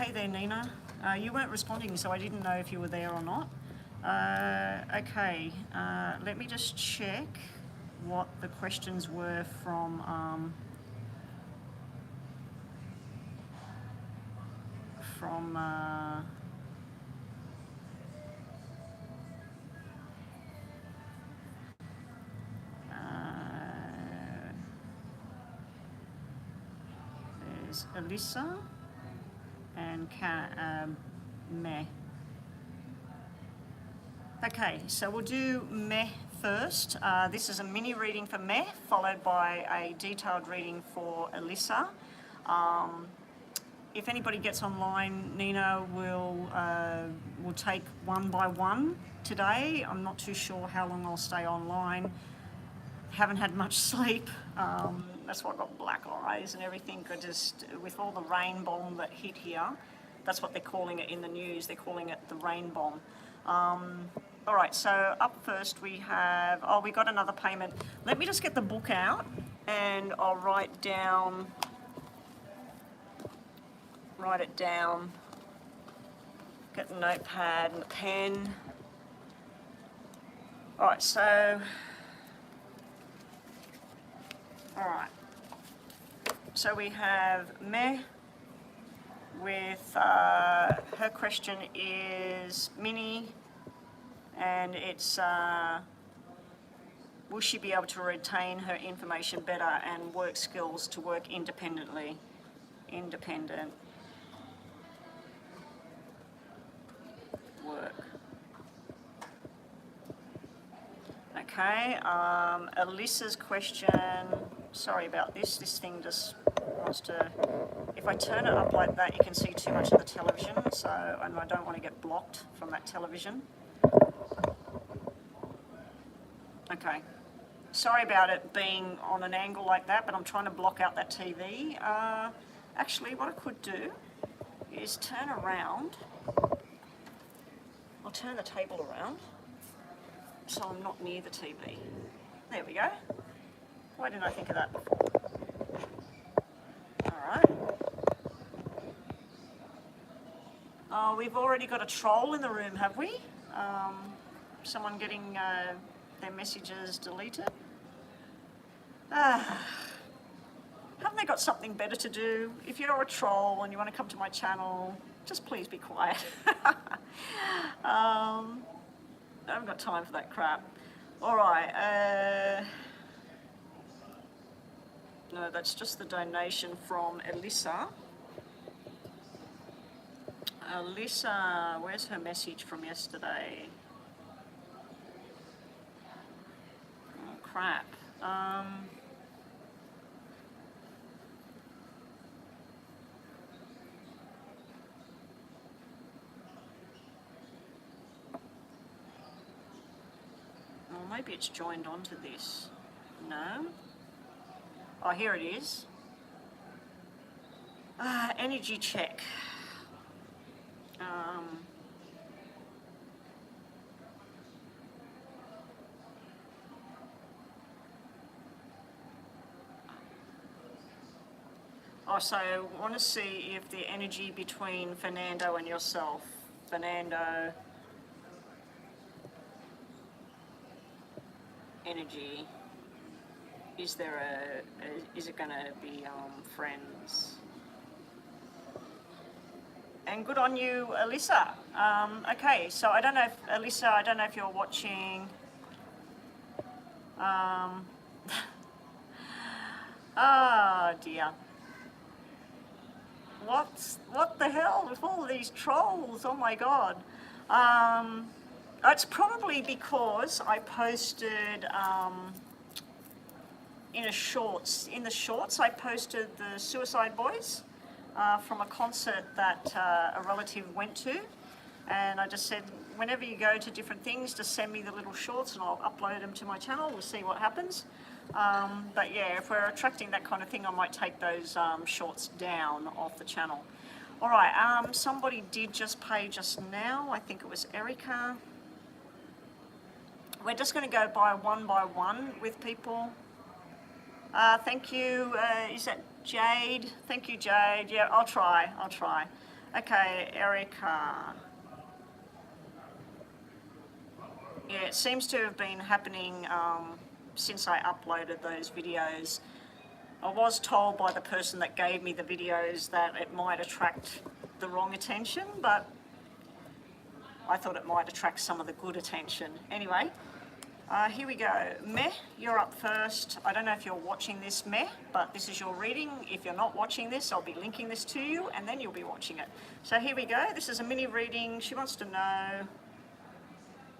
okay there, Nina. You weren't responding, so I didn't know if you were there or not. Okay, let me just check what the questions were from there's Alyssa and Meh. Okay, so we'll do Meh first. This is a mini reading for Meh, followed by a detailed reading for Alyssa. If anybody gets online, Nina will take one by one today. I'm not too sure how long I'll stay online. Haven't had much sleep. That's why I've got black eyes and everything. I just, with all the rain bomb that hit here, that's what they're calling it in the news. They're calling it the rain bomb. All right, so up first we have, we got another payment. Let me just get the book out and I'll write it down. Get the notepad and the pen. All right, so, So we have Meh with, her question is Minnie, and it's, will she be able to retain her information better and work skills to work independently? Independent work. Okay, Alyssa's question, sorry about this thing just wants to, if I turn it up like that you can see too much of the television, so, and I don't want to get blocked from that television. Okay, sorry about it being on an angle like that, but I'm trying to block out that TV. Actually, what I could do is turn around. I'll turn the table around so I'm not near the TV. There we go. Why didn't I think of that before? All right. Oh, we've already got a troll in the room, have we? Someone getting their messages deleted. Haven't they got something better to do? If you're a troll and you want to come to my channel, just please be quiet. I haven't got time for that crap. All right. No, that's just the donation from Alyssa. Alyssa, where's her message from yesterday? Oh, crap. Maybe it's joined onto this. No? Oh, here it is. Energy check. So I want to see if the energy between Fernando and yourself. Fernando. Energy. Is there is it going to be friends? And good on you, Alyssa. Okay, so I don't know if, Alyssa, I don't know if you're watching. Oh dear. What the hell with all of these trolls? Oh my God. It's probably because I posted in the shorts I posted the Suicide Boys from a concert that a relative went to, and I just said whenever you go to different things just send me the little shorts and I'll upload them to my channel. We'll see what happens. But yeah, if we're attracting that kind of thing I might take those shorts down off the channel. Alright, somebody did just pay just now. I think it was Erica. We're just going to go by one with people. Thank you. Is that Jade? Thank you, Jade. Yeah, I'll try. Okay, Erica. Yeah, it seems to have been happening since I uploaded those videos. I was told by the person that gave me the videos that it might attract the wrong attention, but I thought it might attract some of the good attention. Anyway, here we go. Meh, you're up first. I don't know if you're watching this, Meh, but this is your reading. If you're not watching this, I'll be linking this to you, and then you'll be watching it. So here we go. This is a mini reading. She wants to know...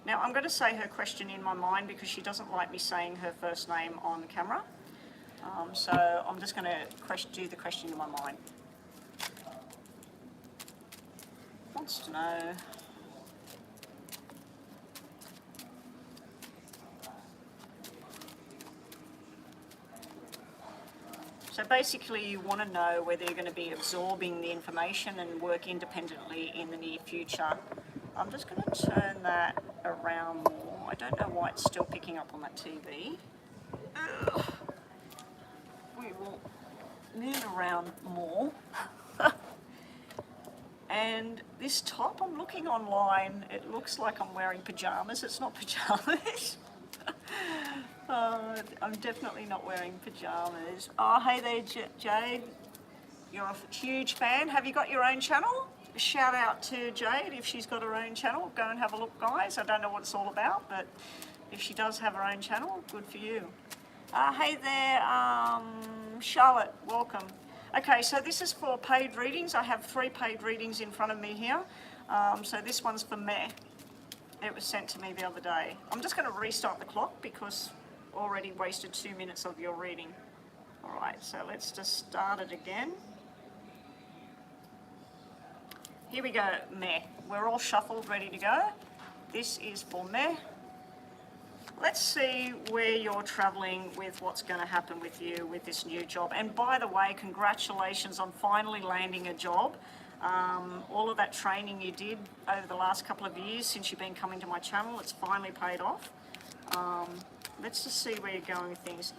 Now, I'm going to say her question in my mind because she doesn't like me saying her first name on camera. So I'm just going to do the question in my mind. Wants to know... So basically you want to know whether you're going to be absorbing the information and work independently in the near future. I'm just going to turn that around more. I don't know why it's still picking up on that TV. Ugh. We will move around more. And this top, I'm looking online, it looks like I'm wearing pyjamas. It's not pyjamas. I'm definitely not wearing pyjamas. Oh, hey there, Jade. You're a huge fan. Have you got your own channel? Shout out to Jade if she's got her own channel. Go and have a look, guys. I don't know what it's all about, but if she does have her own channel, good for you. Hey there, Charlotte. Welcome. Okay, so this is for paid readings. I have 3 paid readings in front of me here. So this one's for Meh. It was sent to me the other day. I'm just going to restart the clock because already wasted 2 minutes of your reading. All right, so let's just start it again. Here we go, Meh. We're all shuffled, ready to go. This is for Meh. Let's see where you're traveling with what's going to happen with you with this new job. And by the way, congratulations on finally landing a job. All of that training you did over the last couple of years since you've been coming to my channel, it's finally paid off. Let's just see where you're going with things.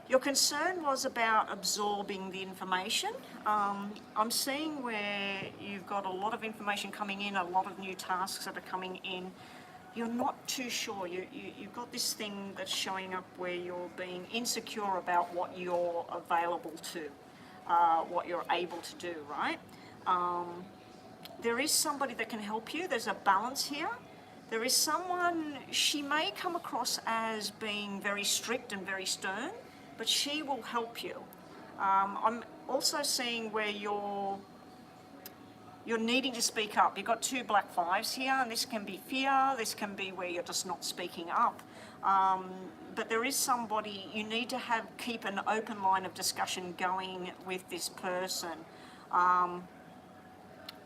Your concern was about absorbing the information. I'm seeing where you've got a lot of information coming in, a lot of new tasks that are coming in. You're not too sure. You've got this thing that's showing up where you're being insecure about what you're available to, what you're able to do, right? There is somebody that can help you. There's a balance here. There is someone, she may come across as being very strict and very stern, but she will help you. I'm also seeing where you're needing to speak up. You've got 2 black 5s here, and this can be fear, this can be where you're just not speaking up. But there is somebody, you need to keep an open line of discussion going with this person.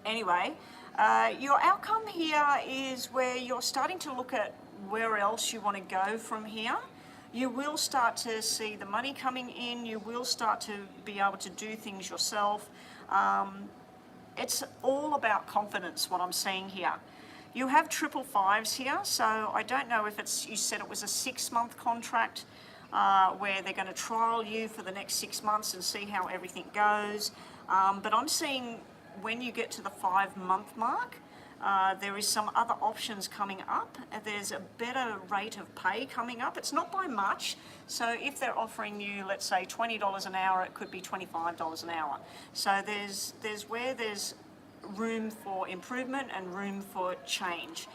Anyway, your outcome here is where you're starting to look at where else you want to go from here. You will start to see the money coming in. You will start to be able to do things yourself. It's all about confidence, what I'm seeing here. You have 555s here, so I don't know if you said it was a 6-month contract where they're going to trial you for the next 6 months and see how everything goes. But I'm seeing when you get to the 5-month mark, there is some other options coming up. There's a better rate of pay coming up. It's not by much. So if they're offering you, let's say, $20 an hour, it could be $25 an hour. So there's room for improvement and room for change,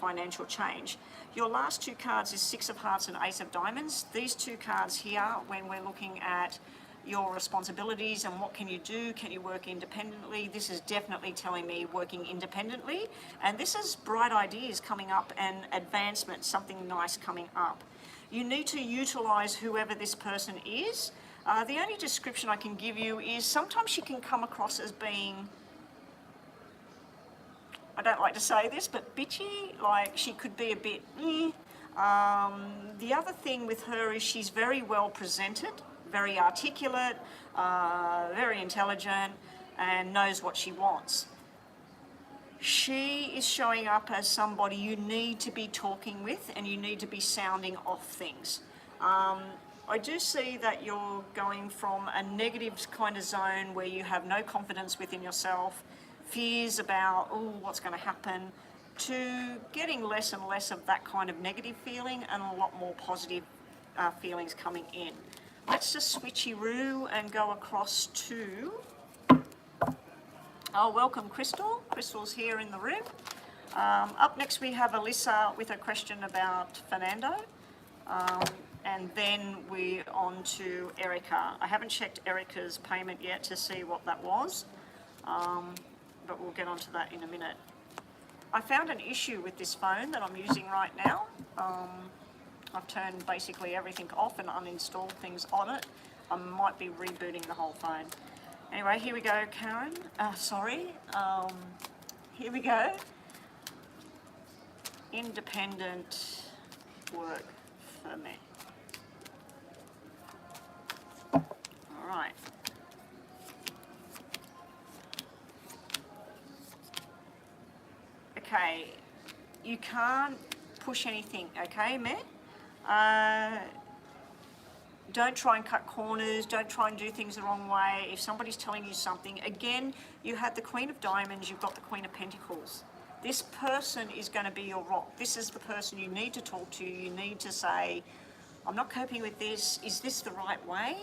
financial change. Your last 2 cards is 6 of Hearts and Ace of Diamonds. These 2 cards here, when we're looking at your responsibilities and what can you do, can you work independently, this is definitely telling me working independently, and this is bright ideas coming up and advancement, something nice coming up. You need to utilize whoever this person is. The only description I can give you is sometimes she can come across as being, I don't like to say this, but bitchy, like she could be a bit The other thing with her is she's very well presented, very articulate, very intelligent, and knows what she wants. She is showing up as somebody you need to be talking with and you need to be sounding off things. I do see that you're going from a negative kind of zone where you have no confidence within yourself, fears about, oh, what's going to happen, to getting less and less of that kind of negative feeling and a lot more positive feelings coming in. Let's just switchy-roo and go across to, oh, welcome Crystal. Crystal's here in the room. Up next we have Alyssa with a question about Fernando. And then we're on to Erica. I haven't checked Erica's payment yet to see what that was, but we'll get onto that in a minute. I found an issue with this phone that I'm using right now. I've turned basically everything off and uninstalled things on it. I might be rebooting the whole phone. Anyway, here we go, Karen. Here we go. Independent work for me. All right. Okay, you can't push anything, okay, Matt? Don't try and cut corners, don't try and do things the wrong way. If somebody's telling you something, again, you had the Queen of Diamonds, you've got the Queen of Pentacles. This person is going to be your rock. This is the person you need to talk to. You need to say, I'm not coping with this. Is this the right way?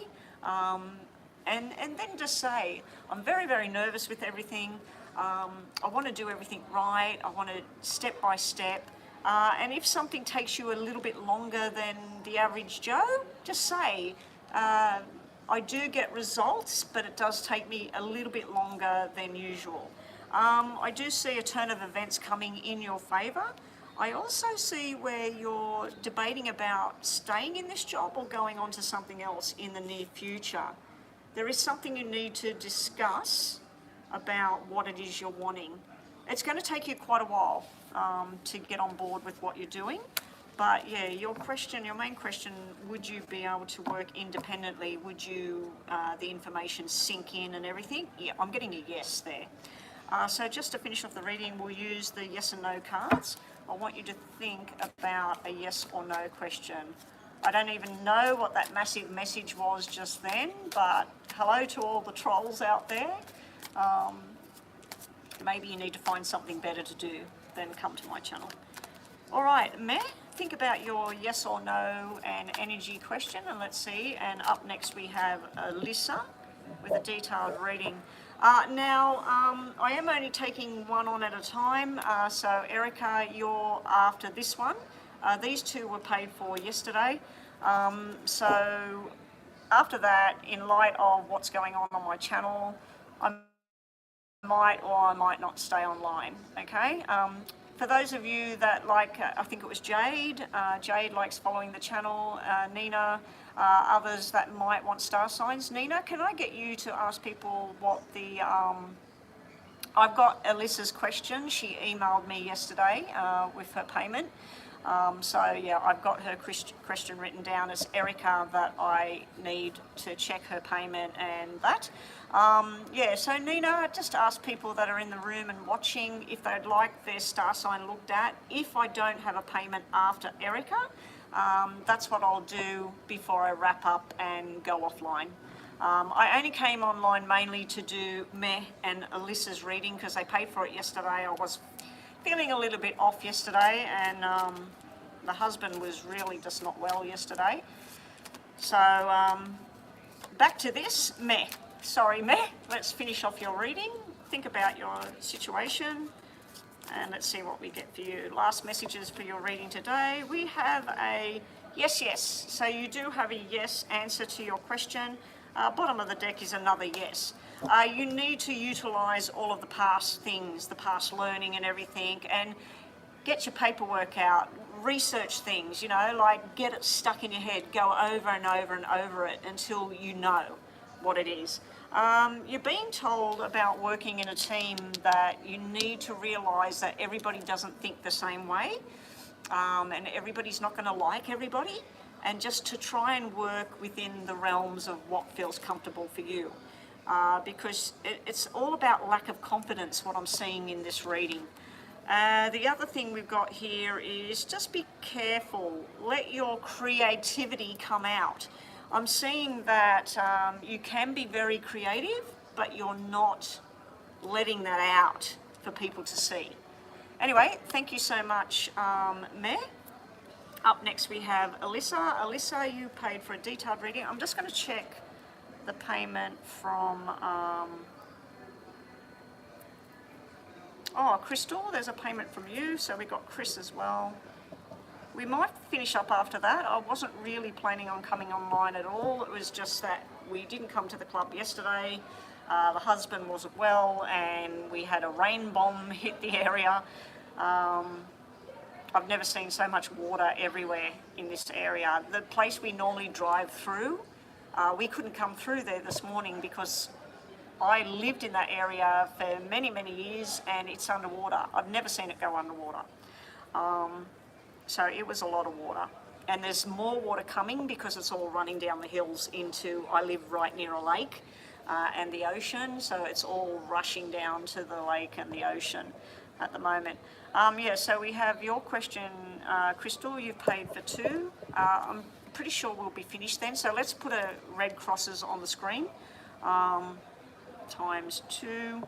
And then just say, I'm very, very nervous with everything. I want to do everything right. I want to step by step. And if something takes you a little bit longer than the average Joe, just say, I do get results, but it does take me a little bit longer than usual. I do see a turn of events coming in your favour. I also see where you're debating about staying in this job or going on to something else in the near future. There is something you need to discuss about what it is you're wanting. It's going to take you quite a while to get on board with what you're doing. But yeah, your main question, would you be able to work independently? Would you, the information sink in and everything? Yeah, I'm getting a yes there. So just to finish off the reading, we'll use the yes and no cards. I want you to think about a yes or no question. I don't even know what that massive message was just then, but hello to all the trolls out there. Maybe you need to find something better to do than come to my channel. All right, Meh, think about your yes or no and energy question, and let's see. And up next we have Alyssa with a detailed reading. Now, I am only taking one on at a time, so Erica, you're after this one. These two were paid for yesterday. So after that, in light of what's going on my channel, I might or I might not stay online, okay? For those of you that like, I think it was Jade, Jade likes following the channel, Nina, others that might want star signs. Nina, can I get you to ask people what the, I've got Alyssa's question. She emailed me yesterday with her payment. So yeah, I've got her question written down as Erica that I need to check her payment and that. Yeah, so Nina, just ask people that are in the room and watching if they'd like their star sign looked at. If I don't have a payment after Erica, that's what I'll do before I wrap up and go offline. I only came online mainly to do Meh and Alyssa's reading because they paid for it yesterday. I was feeling a little bit off yesterday, and the husband was really just not well yesterday. So back to this, Meh. Sorry, Meh. Let's finish off your reading. Think about your situation, and let's see what we get for you. Last messages for your reading today. We have a yes, yes. So you do have a yes answer to your question. Bottom of the deck is another yes. You need to utilise all of the past things, the past learning and everything, and get your paperwork out, research things, you know, like get it stuck in your head, go over and over and over it until you know what it is. You're being told about working in a team that you need to realise that everybody doesn't think the same way, and everybody's not going to like everybody, and just to try and work within the realms of what feels comfortable for you. Because it's all about lack of confidence, what I'm seeing in this reading. The other thing we've got here is just be careful. Let your creativity come out. I'm seeing that you can be very creative, but you're not letting that out for people to see. Anyway, thank you so much, Meh. Up next we have Alyssa. Alyssa, you paid for a detailed reading. I'm just going to check the payment from... oh, Crystal, there's a payment from you, so we got Chris as well. We might finish up after that. I wasn't really planning on coming online at all. It was just that we didn't come to the club yesterday. The husband wasn't well and we had a rain bomb hit the area. I've never seen so much water everywhere in this area. The place we normally drive through, we couldn't come through there this morning because I lived in that area for many, many years and it's underwater. I've never seen it go underwater. So it was a lot of water. And there's more water coming because it's all running down the hills into, I live right near a lake and the ocean, so it's all rushing down to the lake and the ocean at the moment. Yeah, so we have your question, Crystal, you've paid for 2. I'm pretty sure we'll be finished then, so let's put a red crosses on the screen. Times 2.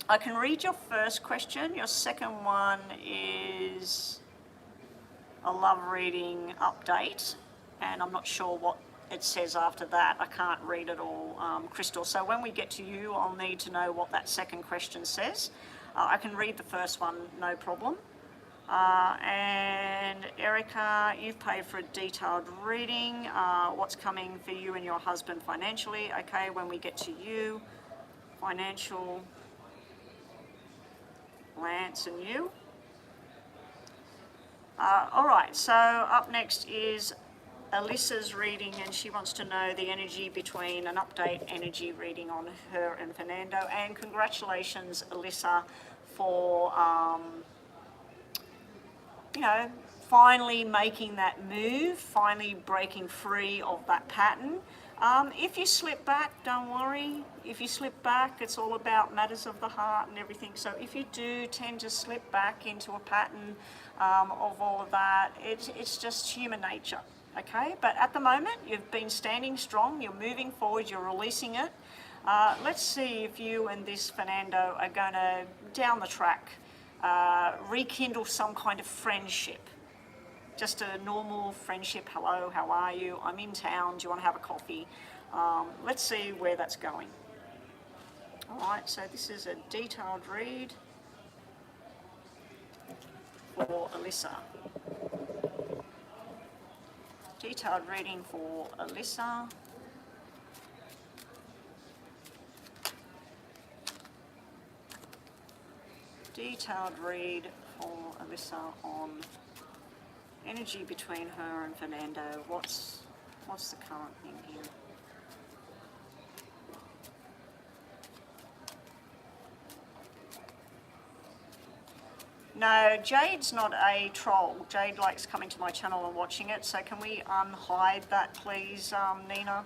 I can read your first question. Your second one is a love reading update, and I'm not sure what it says after that. I can't read it all, Crystal. So when we get to you, I'll need to know what that second question says. I can read the first one, no problem. And Erica, you've paid for a detailed reading. What's coming for you and your husband financially? Okay, when we get to you, financial, Lance and you. All right, so up next is Alyssa's reading, and she wants to know the energy between an update energy reading on her and Fernando. And congratulations, Alyssa, for, you know, finally making that move, finally breaking free of that pattern. If you slip back, don't worry. If you slip back, it's all about matters of the heart and everything. So if you do tend to slip back into a pattern of all of that, it's just human nature, okay? But at the moment, you've been standing strong, you're moving forward, you're releasing it. Let's see if you and this Fernando are going to, down the track, rekindle some kind of friendship. Just a normal friendship. Hello, how are you? I'm in town. Do you want to have a coffee? Let's see where that's going. All right, so this is a detailed read for Alyssa. Detailed reading for Alyssa. Detailed read for Alyssa on energy between her and Fernando. What's the current thing here? No, Jade's not a troll. Jade likes coming to my channel and watching it, so can we unhide that please, Nina?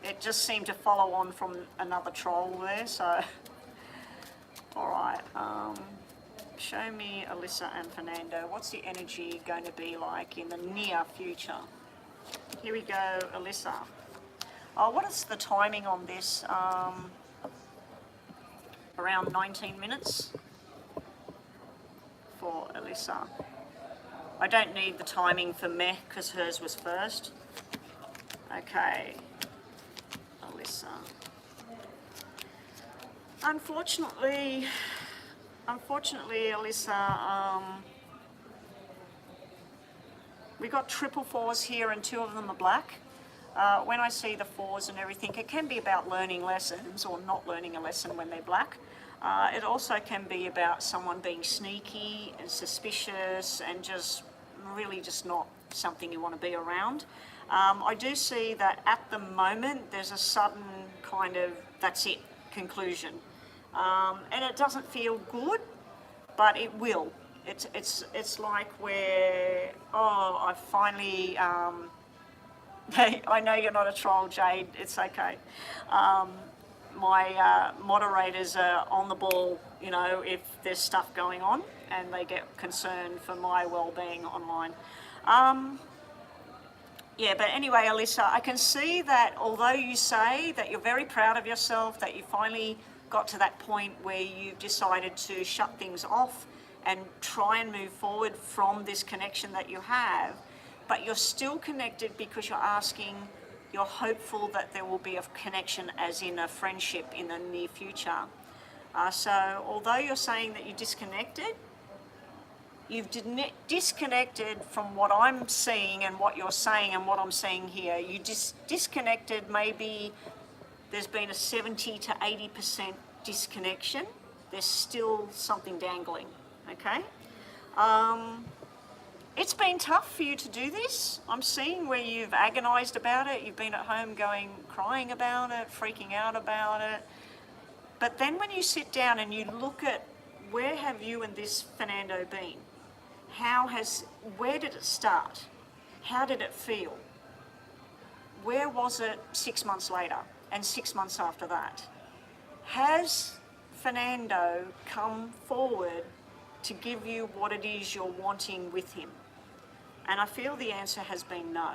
It just seemed to follow on from another troll there, so... Alright, show me Alyssa and Fernando. What's the energy going to be like in the near future? Here we go, Alyssa. Oh, what is the timing on this? Around 19 minutes for Alyssa. I don't need the timing for Meh because hers was first. Okay, Alyssa. Unfortunately, Alyssa, we got triple 4s here and 2 of them are black. When I see the 4s and everything, it can be about learning lessons or not learning a lesson when they're black. It also can be about someone being sneaky and suspicious and just really just not something you want to be around. I do see that at the moment there's a sudden kind of that's it conclusion. And it doesn't feel good, but it will. It's like where, oh, I finally, I know you're not a troll, Jade, it's okay. My moderators are on the ball, you know, if there's stuff going on and they get concerned for my well-being online. Yeah, but anyway, Alyssa, I can see that although you say that you're very proud of yourself, that you finally got to that point where you've decided to shut things off and try and move forward from this connection that you have, but you're still connected because you're hopeful that there will be a connection, as in a friendship in the near future. So although you're saying that you disconnected, you've disconnected from what I'm seeing and what you're saying and what I'm seeing here. You disconnected, maybe there's been a 70 to 80% disconnection. There's still something dangling, okay? It's been tough for you to do this. I'm seeing where you've agonised about it. You've been at home crying about it, freaking out about it. But then when you sit down and you look at where have you and this Fernando been? Where did it start? How did it feel? Where was it 6 months later and 6 months after that? Has Fernando come forward to give you what it is you're wanting with him? And I feel the answer has been no.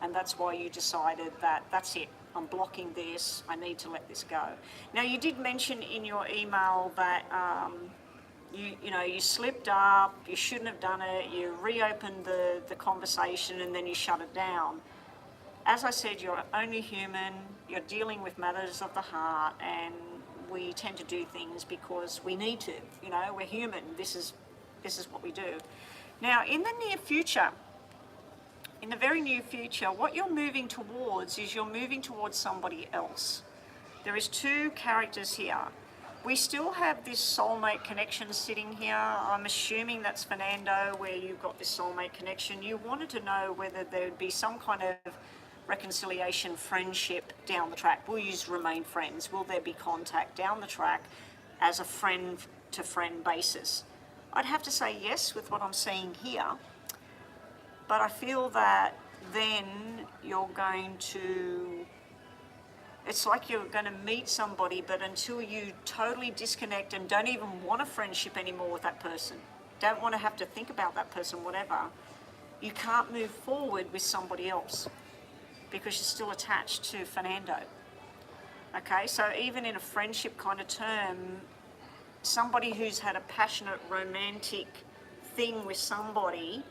And that's why you decided that that's it. I'm blocking this. I need to let this go. Now, you did mention in your email that you slipped up, you shouldn't have done it, you reopened the conversation and then you shut it down. As I said, you're only human, you're dealing with matters of the heart, and we tend to do things because we need to. We're human. This is what we do. Now, in the very near future, what you're moving towards is you're moving towards somebody else. There is two characters here. We still have this soulmate connection sitting here. I'm assuming that's Fernando, where you've got this soulmate connection. You wanted to know whether there would be some kind of reconciliation, friendship down the track. We'll use remain friends. Will there be contact down the track as a friend-to-friend basis? I'd have to say yes with what I'm seeing here, but I feel that then it's like you're going to meet somebody, but until you totally disconnect and don't even want a friendship anymore with that person, don't want to have to think about that person, whatever, you can't move forward with somebody else because you're still attached to Fernando. Okay, so even in a friendship kind of term, somebody who's had a passionate romantic thing with somebody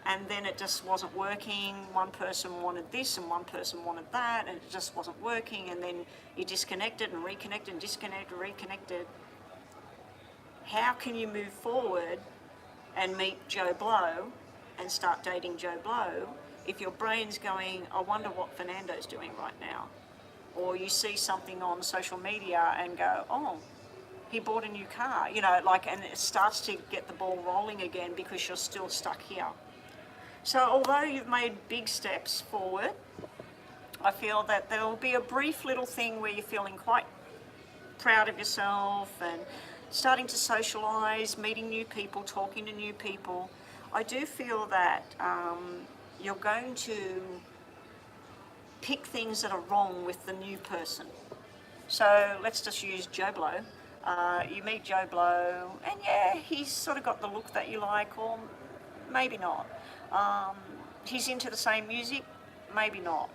and then it just wasn't working, one person wanted this and one person wanted that, and it just wasn't working, and then you disconnected and reconnected and disconnected and reconnected. How can you move forward and meet Joe Blow and start dating Joe Blow if your brain's going, I wonder what Fernando's doing right now? Or you see something on social media and go, oh, he bought a new car, and it starts to get the ball rolling again because you're still stuck here. So although you've made big steps forward, I feel that there will be a brief little thing where you're feeling quite proud of yourself and starting to socialise, meeting new people, talking to new people. I do feel that you're going to pick things that are wrong with the new person. So let's just use Joe Blow. You meet Joe Blow, and yeah, he's sort of got the look that you like, or maybe not. He's into the same music, maybe not.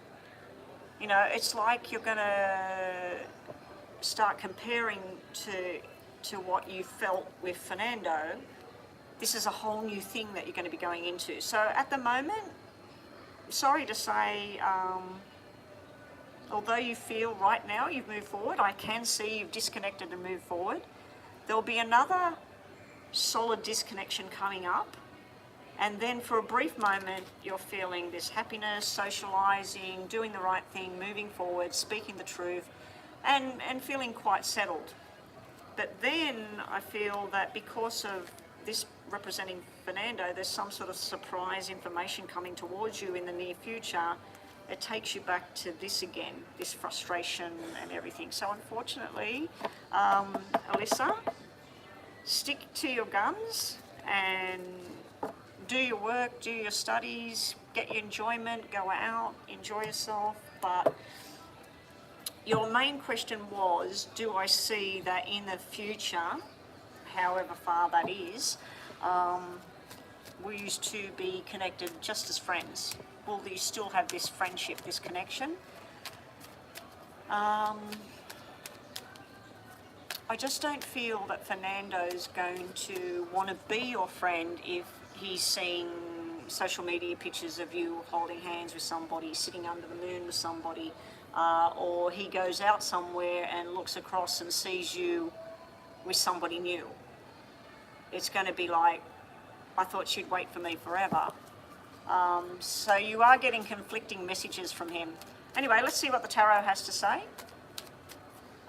It's like you're going to start comparing to what you felt with Fernando. This is a whole new thing that you're going to be going into. So at the moment, sorry to say, although you feel right now you've moved forward, I can see you've disconnected and moved forward. There'll be another solid disconnection coming up. And then for a brief moment, you're feeling this happiness, socialising, doing the right thing, moving forward, speaking the truth, and feeling quite settled. But then I feel that because of this representing Fernando, there's some sort of surprise information coming towards you in the near future. It takes you back to this again, this frustration and everything. So unfortunately, Alyssa, stick to your guns and do your work, do your studies, get your enjoyment, go out, enjoy yourself. But your main question was, do I see that in the future, however far that is, we used to be connected just as friends? will you still have this friendship, this connection? I just don't feel that Fernando's going to want to be your friend if he's seeing social media pictures of you holding hands with somebody, sitting under the moon with somebody, or he goes out somewhere and looks across and sees you with somebody new. It's going to be like, I thought she'd wait for me forever. So you are getting conflicting messages from him. Anyway, let's see what the tarot has to say.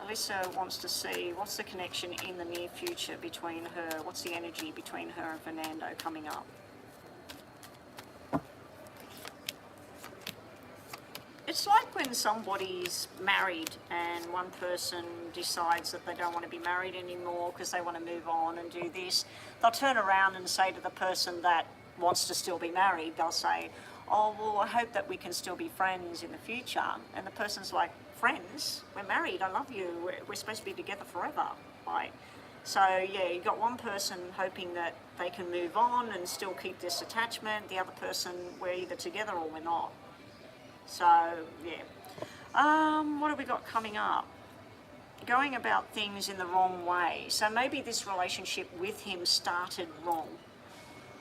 Alyssa wants to see what's the connection in the near future between her, what's the energy between her and Fernando coming up. It's like when somebody's married and one person decides that they don't want to be married anymore because they want to move on and do this. They'll turn around and say to the person that wants to still be married, they'll say, oh, well, I hope that we can still be friends in the future. And the person's like, friends? We're married, I love you, we're supposed to be together forever, right? So yeah, you've got one person hoping that they can move on and still keep this attachment. The other person, we're either together or we're not. So yeah. What have we got coming up? Going about things in the wrong way. So maybe this relationship with him started wrong.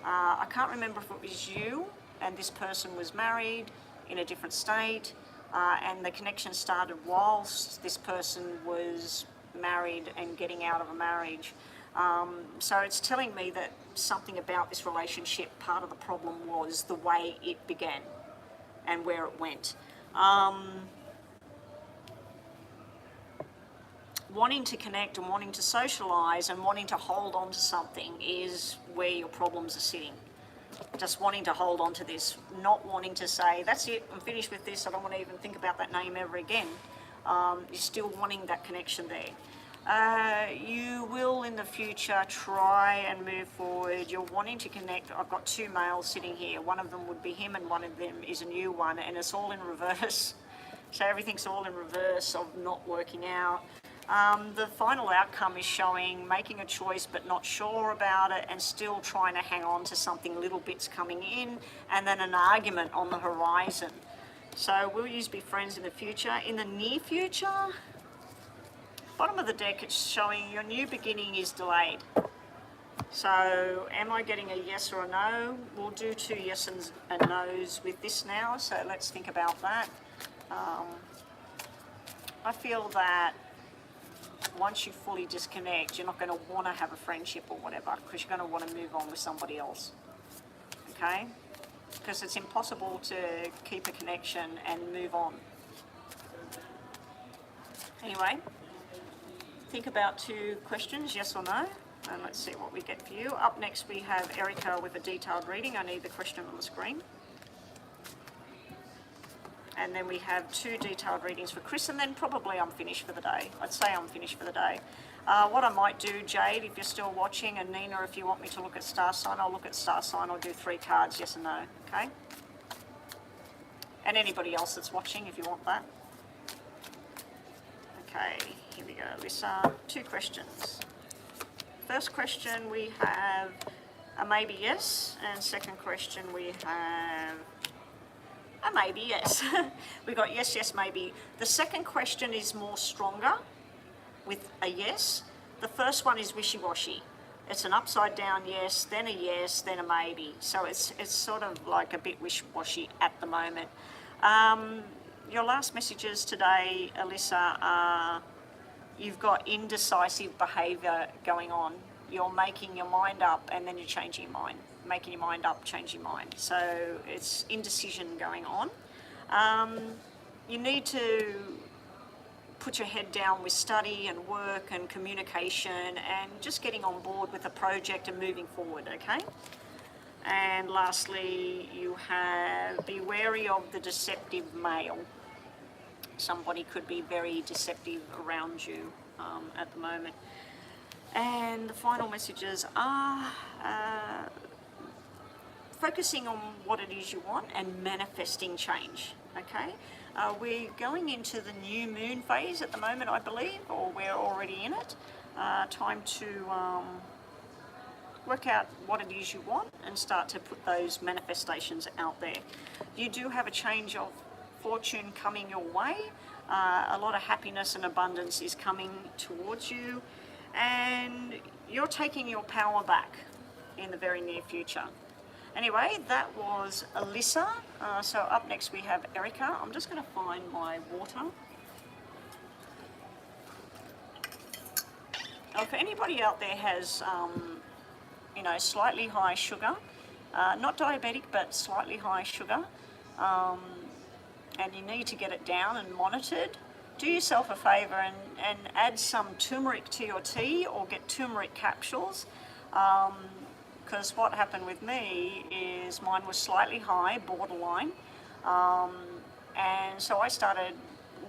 I can't remember if it was you and this person was married in a different state, and the connection started whilst this person was married and getting out of a marriage. So it's telling me that something about this relationship, part of the problem was the way it began and where it went. Wanting to connect and wanting to socialise and wanting to hold on to something is where your problems are sitting. Just wanting to hold on to this, not wanting to say, that's it, I'm finished with this, I don't want to even think about that name ever again. You're still wanting that connection there. You will in the future try and move forward. You're wanting to connect. I've got two males sitting here. One of them would be him and one of them is a new one, and it's all in reverse. So everything's all in reverse of not working out. The final outcome is showing making a choice but not sure about it and still trying to hang on to something, little bits coming in, and then an argument on the horizon. So will you be friends in the future? In the near future, bottom of the deck, it's showing your new beginning is delayed. So am I getting a yes or a no? We'll do two yeses and no's with this now, so let's think about that. I feel that once you fully disconnect, you're not going to want to have a friendship or whatever, because you're going to want to move on with somebody else. Okay? Because it's impossible to keep a connection and move on. Anyway, think about two questions, yes or no, and let's see what we get for you. Up next we have Erica with a detailed reading. I need the question on the screen. And then we have two detailed readings for Chris, and then probably I'm finished for the day. I'd say I'm finished for the day. What I might do, Jade, if you're still watching, and Nina, if you want me to look at star sign, I'll look at star sign. I'll do 3 cards, yes and no, okay? And anybody else that's watching, if you want that. Okay, here we go, Alyssa. 2 questions. First question, we have a maybe yes, and second question, we have a maybe yes. We got yes, yes, maybe. The second question is more stronger with a yes. The first one is wishy-washy. It's an upside down yes, then a yes, then a maybe. So it's sort of like a bit wishy-washy at the moment. Your last messages today, Alyssa, are you've got indecisive behaviour going on. You're making your mind up and then you're changing your mind. Making your mind up, changing your mind. So it's indecision going on. You need to put your head down with study and work and communication and just getting on board with a project and moving forward, okay? And lastly, you have be wary of the deceptive male. Somebody could be very deceptive around you at the moment. And the final messages are focusing on what it is you want and manifesting change, okay? We're going into the new moon phase at the moment, I believe, or we're already in it. Time to work out what it is you want and start to put those manifestations out there. You do have a change of fortune coming your way. A lot of happiness and abundance is coming towards you, and you're taking your power back in the very near future. Anyway, that was Alyssa. So up next we have Erica. I'm just going to find my water. If anybody out there has, slightly high sugar, not diabetic, but slightly high sugar, and you need to get it down and monitored, do yourself a favour and add some turmeric to your tea, or get turmeric capsules. Because what happened with me is mine was slightly high, borderline, and so I started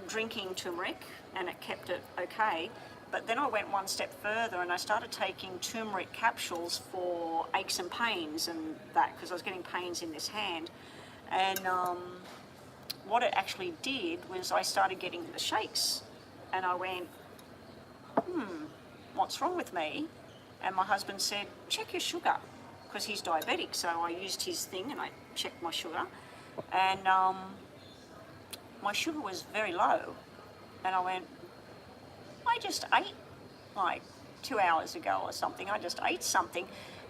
drinking turmeric and it kept it okay. But then I went one step further and I started taking turmeric capsules for aches and pains and that, because I was getting pains in this hand. And what it actually did was I started getting the shakes, and I went, what's wrong with me? And my husband said, check your sugar, because he's diabetic. So I used his thing and I checked my sugar, and my sugar was very low. And I went, I just ate like 2 hours ago or something. I just ate something.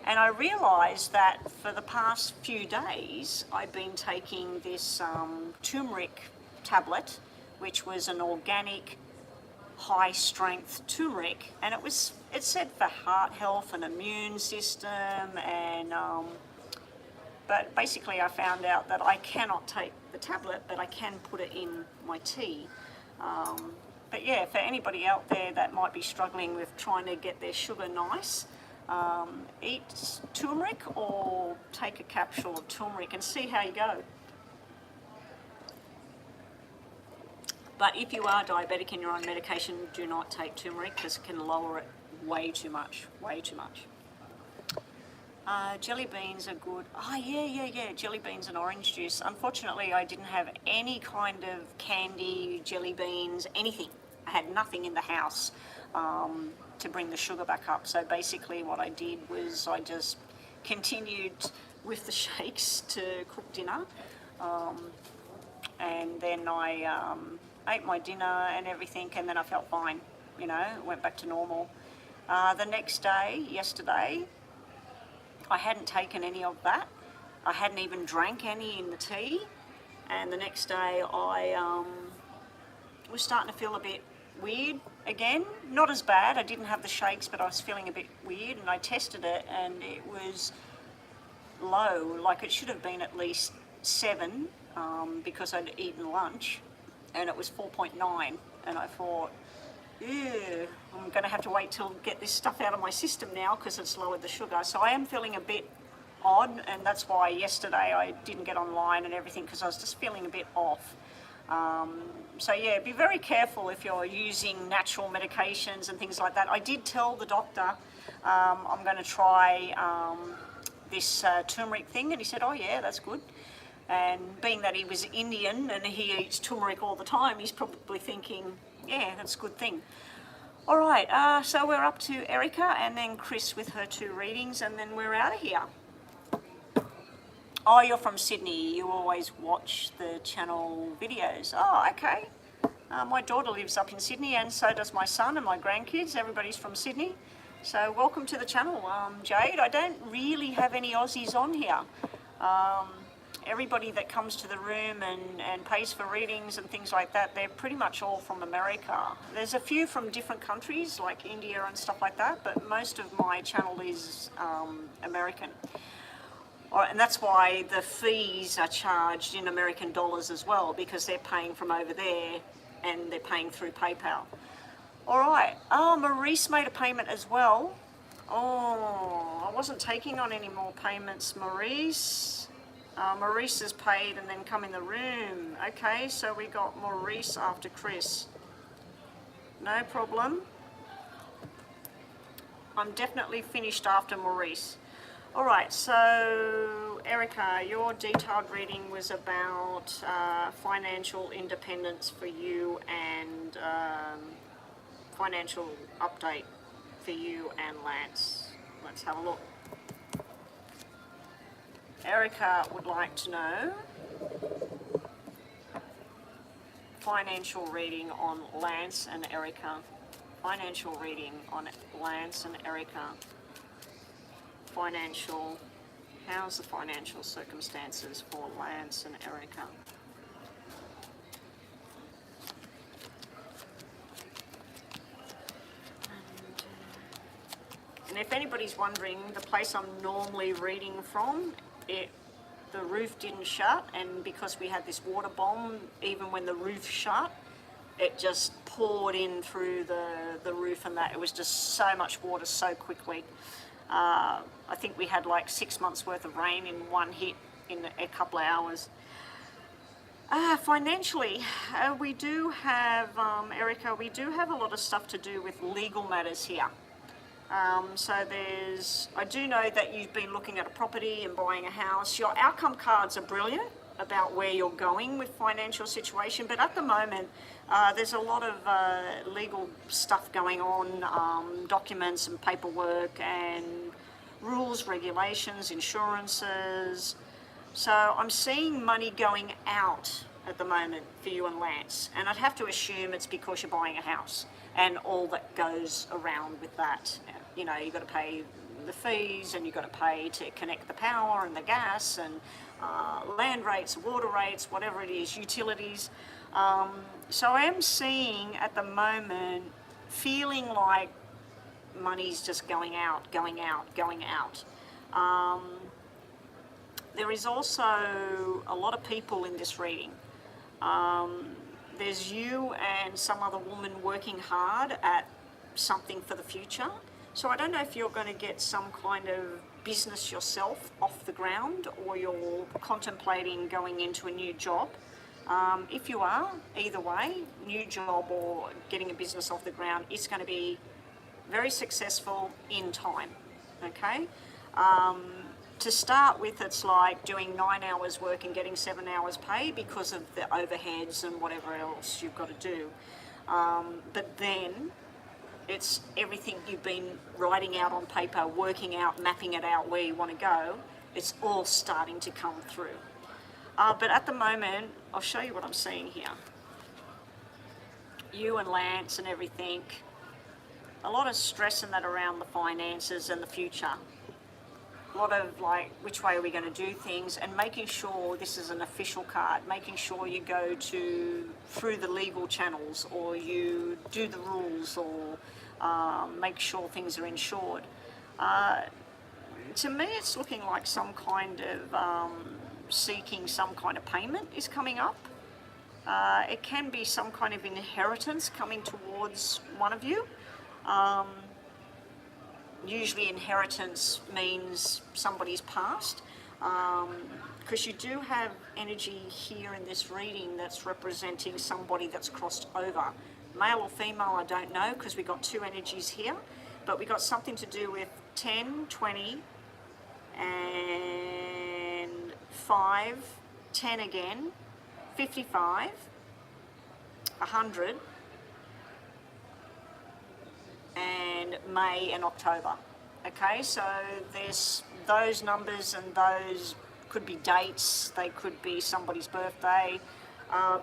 And I realised that for the past few days, I've been taking this turmeric tablet, which was an organic, high-strength turmeric, and it said for heart health and immune system, and but basically I found out that I cannot take the tablet, but I can put it in my tea. But yeah, for anybody out there that might be struggling with trying to get their sugar nice, eat turmeric or take a capsule of turmeric and see how you go. But if you are diabetic and you're on medication, do not take turmeric, because it can lower it way too much, way too much. Jelly beans are good. Oh, yeah, jelly beans and orange juice. Unfortunately, I didn't have any kind of candy, jelly beans, anything. I had nothing in the house to bring the sugar back up. So basically what I did was I just continued with the shakes to cook dinner. And then I ate my dinner and everything, and then I felt fine, went back to normal. The next day, yesterday, I hadn't taken any of that. I hadn't even drank any in the tea. And the next day I was starting to feel a bit weird again. Not as bad, I didn't have the shakes, but I was feeling a bit weird, and I tested it and it was low, like it should have been at least 7, because I'd eaten lunch, and it was 4.9, and I thought, ew, I'm going to have to wait till get this stuff out of my system now, because it's lowered the sugar. So I am feeling a bit odd, and that's why yesterday I didn't get online and everything, because I was just feeling a bit off. So yeah, be very careful if you're using natural medications and things like that. I did tell the doctor I'm going to try this turmeric thing, and he said, oh yeah, that's good. And being that he was Indian and he eats turmeric all the time, he's probably thinking, yeah, that's a good thing. All right, so we're up to Erica and then Chris with her 2 readings, and then we're out of here. Oh, you're from Sydney. You always watch the channel videos. Oh, okay. My daughter lives up in Sydney, and so does my son and my grandkids. Everybody's from Sydney. So welcome to the channel, Jade. I don't really have any Aussies on here. Everybody that comes to the room and pays for readings and things like that, they're pretty much all from America. There's a few from different countries, like India and stuff like that, but most of my channel is American. And that's why the fees are charged in American dollars as well, because they're paying from over there and they're paying through PayPal. All right. Oh, Maurice made a payment as well. Oh, I wasn't taking on any more payments, Maurice. Maurice has paid and then come in the room. Okay, so we got Maurice after Chris. No problem. I'm definitely finished after Maurice. All right, so Erica, your detailed reading was about financial independence for you and financial update for you and Lance. Let's have a look. Erica would like to know financial reading on Lance and Erica. Financial reading on Lance and Erica. How's the financial circumstances for Lance and Erica? And if anybody's wondering, the place I'm normally reading from, the roof didn't shut, and because we had this water bomb, even when the roof shut, it just poured in through the roof, and that it was just so much water so quickly. I think we had like 6 months worth of rain in one hit in a couple of hours. Financially, we do have, Erica, we do have a lot of stuff to do with legal matters here. I do know that you've been looking at a property and buying a house. Your outcome cards are brilliant about where you're going with financial situation, but at the moment, there's a lot of legal stuff going on, documents and paperwork and rules, regulations, insurances. So I'm seeing money going out at the moment for you and Lance, and I'd have to assume it's because you're buying a house and all that goes around with that. You know, you've got to pay the fees, and you've got to pay to connect the power and the gas and land rates, water rates, whatever it is, utilities. So I am seeing at the moment, feeling like money's just going out, going out, going out. There is also a lot of people in this reading. There's you and some other woman working hard at something for the future. So I don't know if you're going to get some kind of business yourself off the ground, or you're contemplating going into a new job. If you are, either way, new job or getting a business off the ground, it's going to be very successful in time, okay? To start with, it's like doing 9 hours work and getting 7 hours pay because of the overheads and whatever else you've got to do. But then it's everything you've been writing out on paper, working out, mapping it out where you want to go. It's all starting to come through. But at the moment, I'll show you what I'm seeing here. You and Lance and everything, a lot of stress in that around the finances and the future. A lot of like, which way are we going to do things, and making sure this is an official card, making sure you go through the legal channels, or you do the rules, or make sure things are insured. To me, it's looking like some kind of seeking some kind of payment is coming up. It can be some kind of inheritance coming towards one of you. Usually inheritance means somebody's passed, because you do have energy here in this reading that's representing somebody that's crossed over. Male or female, I don't know, because we got two energies here, but we got something to do with 10, 20, and 5, 10 again, 55, 100, and May and October. Okay, so there's those numbers, and those could be dates, they could be somebody's birthday,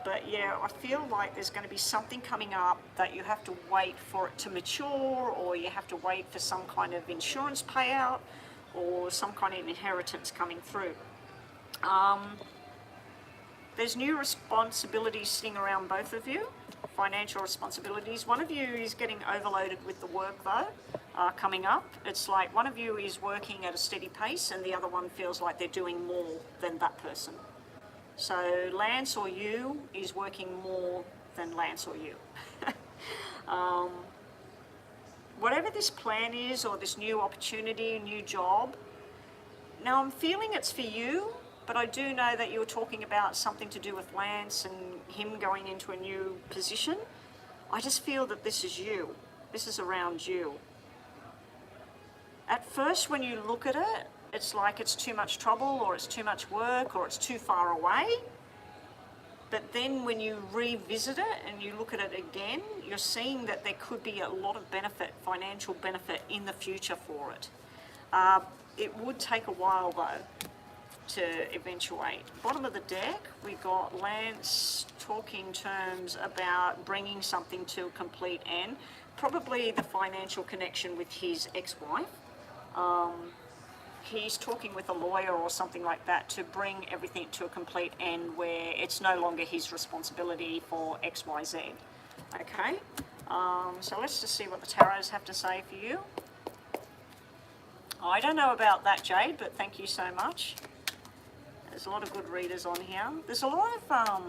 but yeah, I feel like there's going to be something coming up that you have to wait for it to mature, or you have to wait for some kind of insurance payout, or some kind of inheritance coming through. There's new responsibilities sitting around both of you, financial responsibilities. One of you is getting overloaded with the work though, coming up. It's like one of you is working at a steady pace, and the other one feels like they're doing more than that person. So Lance or you is working more than Lance or you. Whatever this plan is, or this new opportunity, new job, now I'm feeling it's for you, but I do know that you were talking about something to do with Lance and him going into a new position. I just feel that this is you. This is around you. At first, when you look at it, it's like it's too much trouble, or it's too much work, or it's too far away. But then when you revisit it and you look at it again, you're seeing that there could be a lot of benefit, financial benefit in the future for it. It would take a while though. to eventuate. Bottom of the deck, we got Lance talking terms about bringing something to a complete end. Probably the financial connection with his ex-wife. He's talking with a lawyer or something like that to bring everything to a complete end where it's no longer his responsibility for XYZ. Okay, so let's just see what the tarots have to say for you. I don't know about that, Jade, but thank you so much. There's a lot of good readers on here. There's a lot of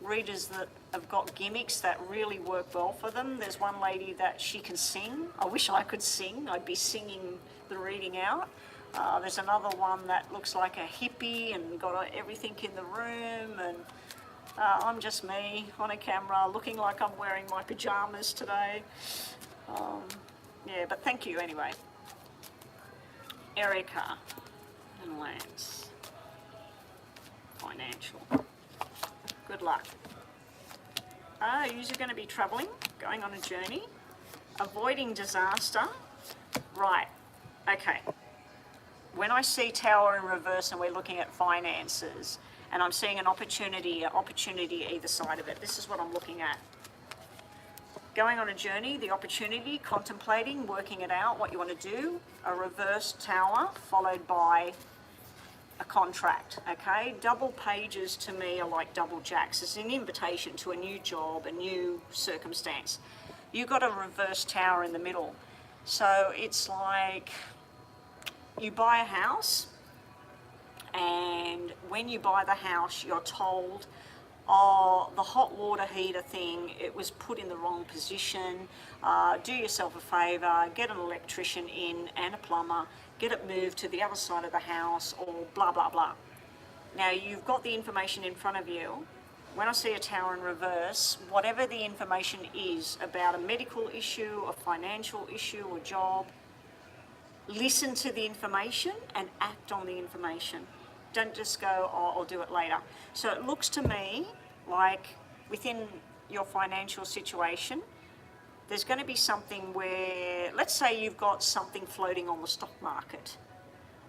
readers that have got gimmicks that really work well for them. There's one lady that she can sing. I wish I could sing. I'd be singing the reading out. There's another one that looks like a hippie and got everything in the room, and I'm just me on a camera looking like I'm wearing my pajamas today. Yeah, but thank you anyway. Erica and Lance. Financial. Good luck. You're going to be travelling, going on a journey, avoiding disaster. Right, okay. When I see Tower in reverse and we're looking at finances, and I'm seeing an opportunity either side of it, this is what I'm looking at. Going on a journey, the opportunity, contemplating, working it out, what you want to do, a reverse Tower followed by a contract, okay? Double pages to me are like double jacks. It's an invitation to a new job, a new circumstance. You've got a reverse Tower in the middle. So it's like you buy a house, and when you buy the house, you're told, oh, the hot water heater thing, it was put in the wrong position. Do yourself a favour, get an electrician in and a plumber, get it moved to the other side of the house, or blah, blah, blah. Now, you've got the information in front of you. When I see a Tower in reverse, whatever the information is about a medical issue, a financial issue, a job, listen to the information and act on the information. Don't just go, oh, I'll do it later. So it looks to me like within your financial situation, there's going to be something where, let's say you've got something floating on the stock market,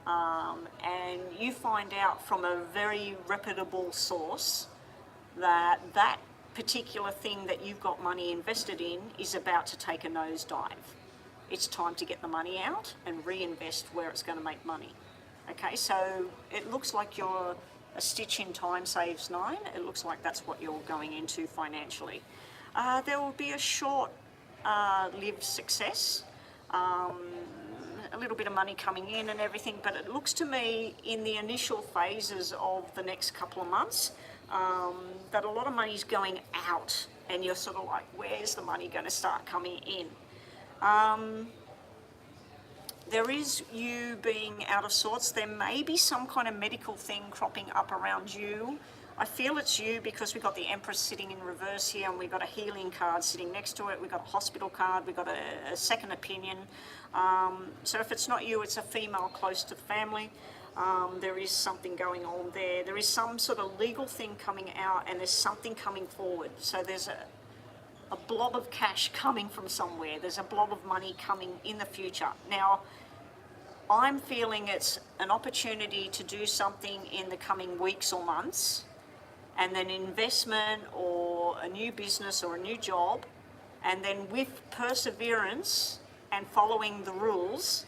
and you find out from a very reputable source that that particular thing that you've got money invested in is about to take a nosedive. It's time to get the money out and reinvest where it's going to make money. Okay, so it looks like you're a stitch in time saves nine. It looks like that's what you're going into financially. There will be a short-lived success, a little bit of money coming in and everything, but it looks to me in the initial phases of the next couple of months that a lot of money's going out, and you're sort of like, where's the money going to start coming in? There is you being out of sorts. There may be some kind of medical thing cropping up around you. I feel it's you because we've got the Empress sitting in reverse here, and we've got a healing card sitting next to it. We've got a hospital card. We've got a second opinion. So if it's not you, it's a female close to the family. There is something going on there. There is some sort of legal thing coming out, and there's something coming forward. So there's a blob of cash coming from somewhere. There's a blob of money coming in the future. Now, I'm feeling it's an opportunity to do something in the coming weeks or months, and then investment or a new business or a new job, and then with perseverance and following the rules,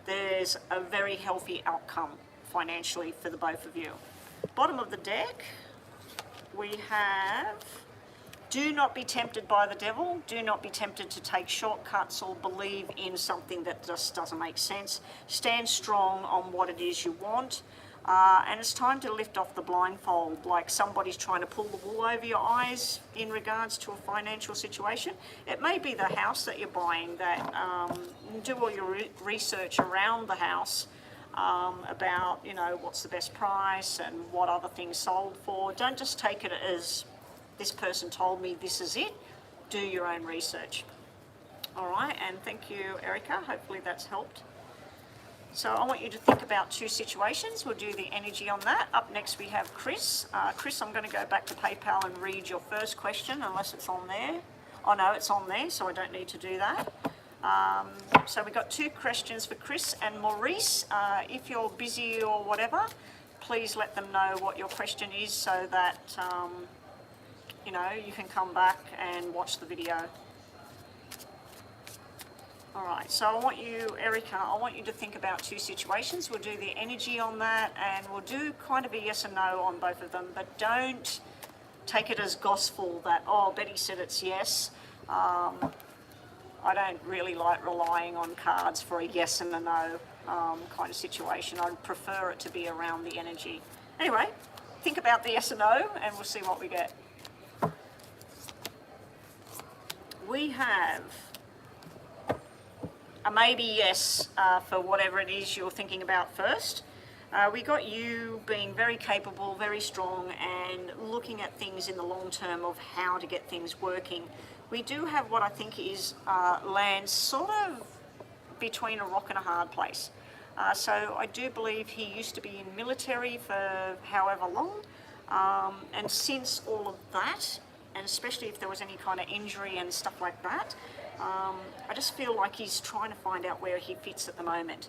there's a very healthy outcome financially for the both of you. Bottom of the deck, we have, do not be tempted by the devil. Do not be tempted to take shortcuts or believe in something that just doesn't make sense. Stand strong on what it is you want. And it's time to lift off the blindfold, like somebody's trying to pull the wool over your eyes in regards to a financial situation. It may be the house that you're buying that do all your research around the house about, you know, what's the best price and what other things sold for. Don't just take it as this person told me this is it. Do your own research. All right, and thank you, Erica. Hopefully that's helped. So I want you to think about two situations. We'll do the energy on that. Up next we have Chris. Chris, I'm going to go back to PayPal and read your first question, unless it's on there. Oh no, it's on there, so I don't need to do that. So we got 2 questions for Chris and Maurice. If you're busy or whatever, please let them know what your question is so that you know, you can come back and watch the video. All right, so I want you, Erica, I want you to think about 2 situations. We'll do the energy on that, and we'll do kind of a yes and no on both of them, but don't take it as gospel that, oh, Betty said it's yes. I don't really like relying on cards for a yes and a no kind of situation. I'd prefer it to be around the energy. Anyway, think about the yes and no, and we'll see what we get. We have a maybe yes for whatever it is you're thinking about first. We got you being very capable, very strong, and looking at things in the long term of how to get things working. We do have what I think is land sort of between a rock and a hard place. So I do believe he used to be in military for however long, and since all of that, and especially if there was any kind of injury and stuff like that, I just feel like he's trying to find out where he fits at the moment.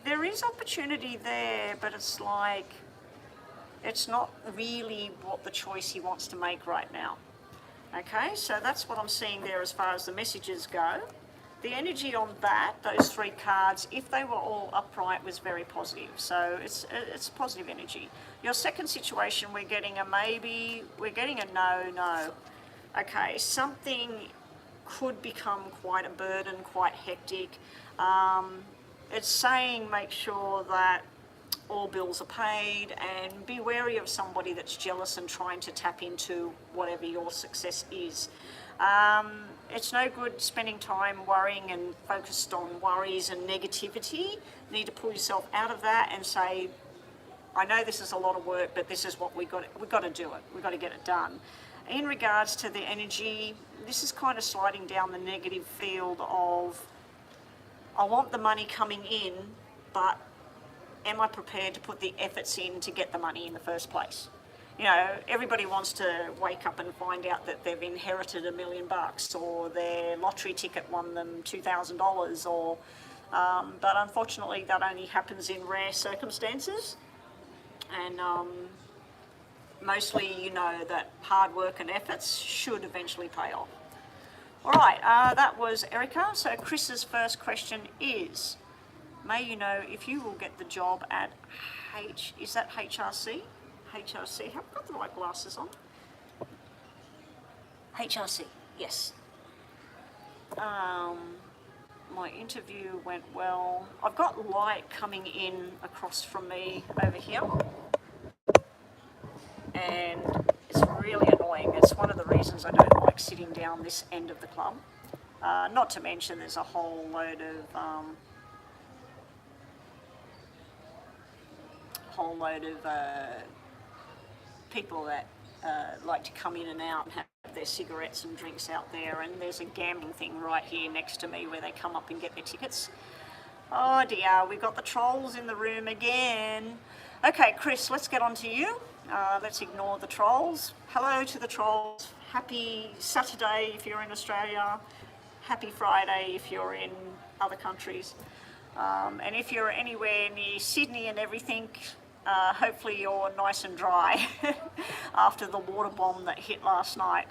There is opportunity there, but it's like, it's not really what the choice he wants to make right now. Okay, so that's what I'm seeing there as far as the messages go. The energy on that, those 3 cards, if they were all upright, was very positive. So it's positive energy. Your second situation, we're getting a maybe, we're getting a no. Okay, something could become quite a burden, quite hectic. It's saying make sure that all bills are paid, and be wary of somebody that's jealous and trying to tap into whatever your success is. It's no good spending time worrying and focused on worries and negativity. You need to pull yourself out of that and say, I know this is a lot of work, but this is what we've got to do it. We've got to get it done. In regards to the energy, this is kind of sliding down the negative field of, I want the money coming in, but am I prepared to put the efforts in to get the money in the first place? You know, everybody wants to wake up and find out that they've inherited $1 million, or their lottery ticket won them $2,000, or but unfortunately that only happens in rare circumstances, and mostly you know that hard work and efforts should eventually pay off. All right, that was Erica. So Chris's first question is, may you know if you will get the job at is that HRC? HRC, have I got the right glasses on? HRC, yes. My interview went well. I've got light coming in across from me over here, and it's really annoying. It's one of the reasons I don't like sitting down this end of the club. Not to mention there's a whole load of people that like to come in and out and have their cigarettes and drinks out there, and there's a gambling thing right here next to me where they come up and get their tickets. Oh dear, we've got the trolls in the room again. Okay, Chris, let's get on to you. Let's ignore the trolls. Hello to the trolls. Happy Saturday if you're in Australia. Happy Friday if you're in other countries. And if you're anywhere near Sydney and everything, hopefully you're nice and dry after the water bomb that hit last night.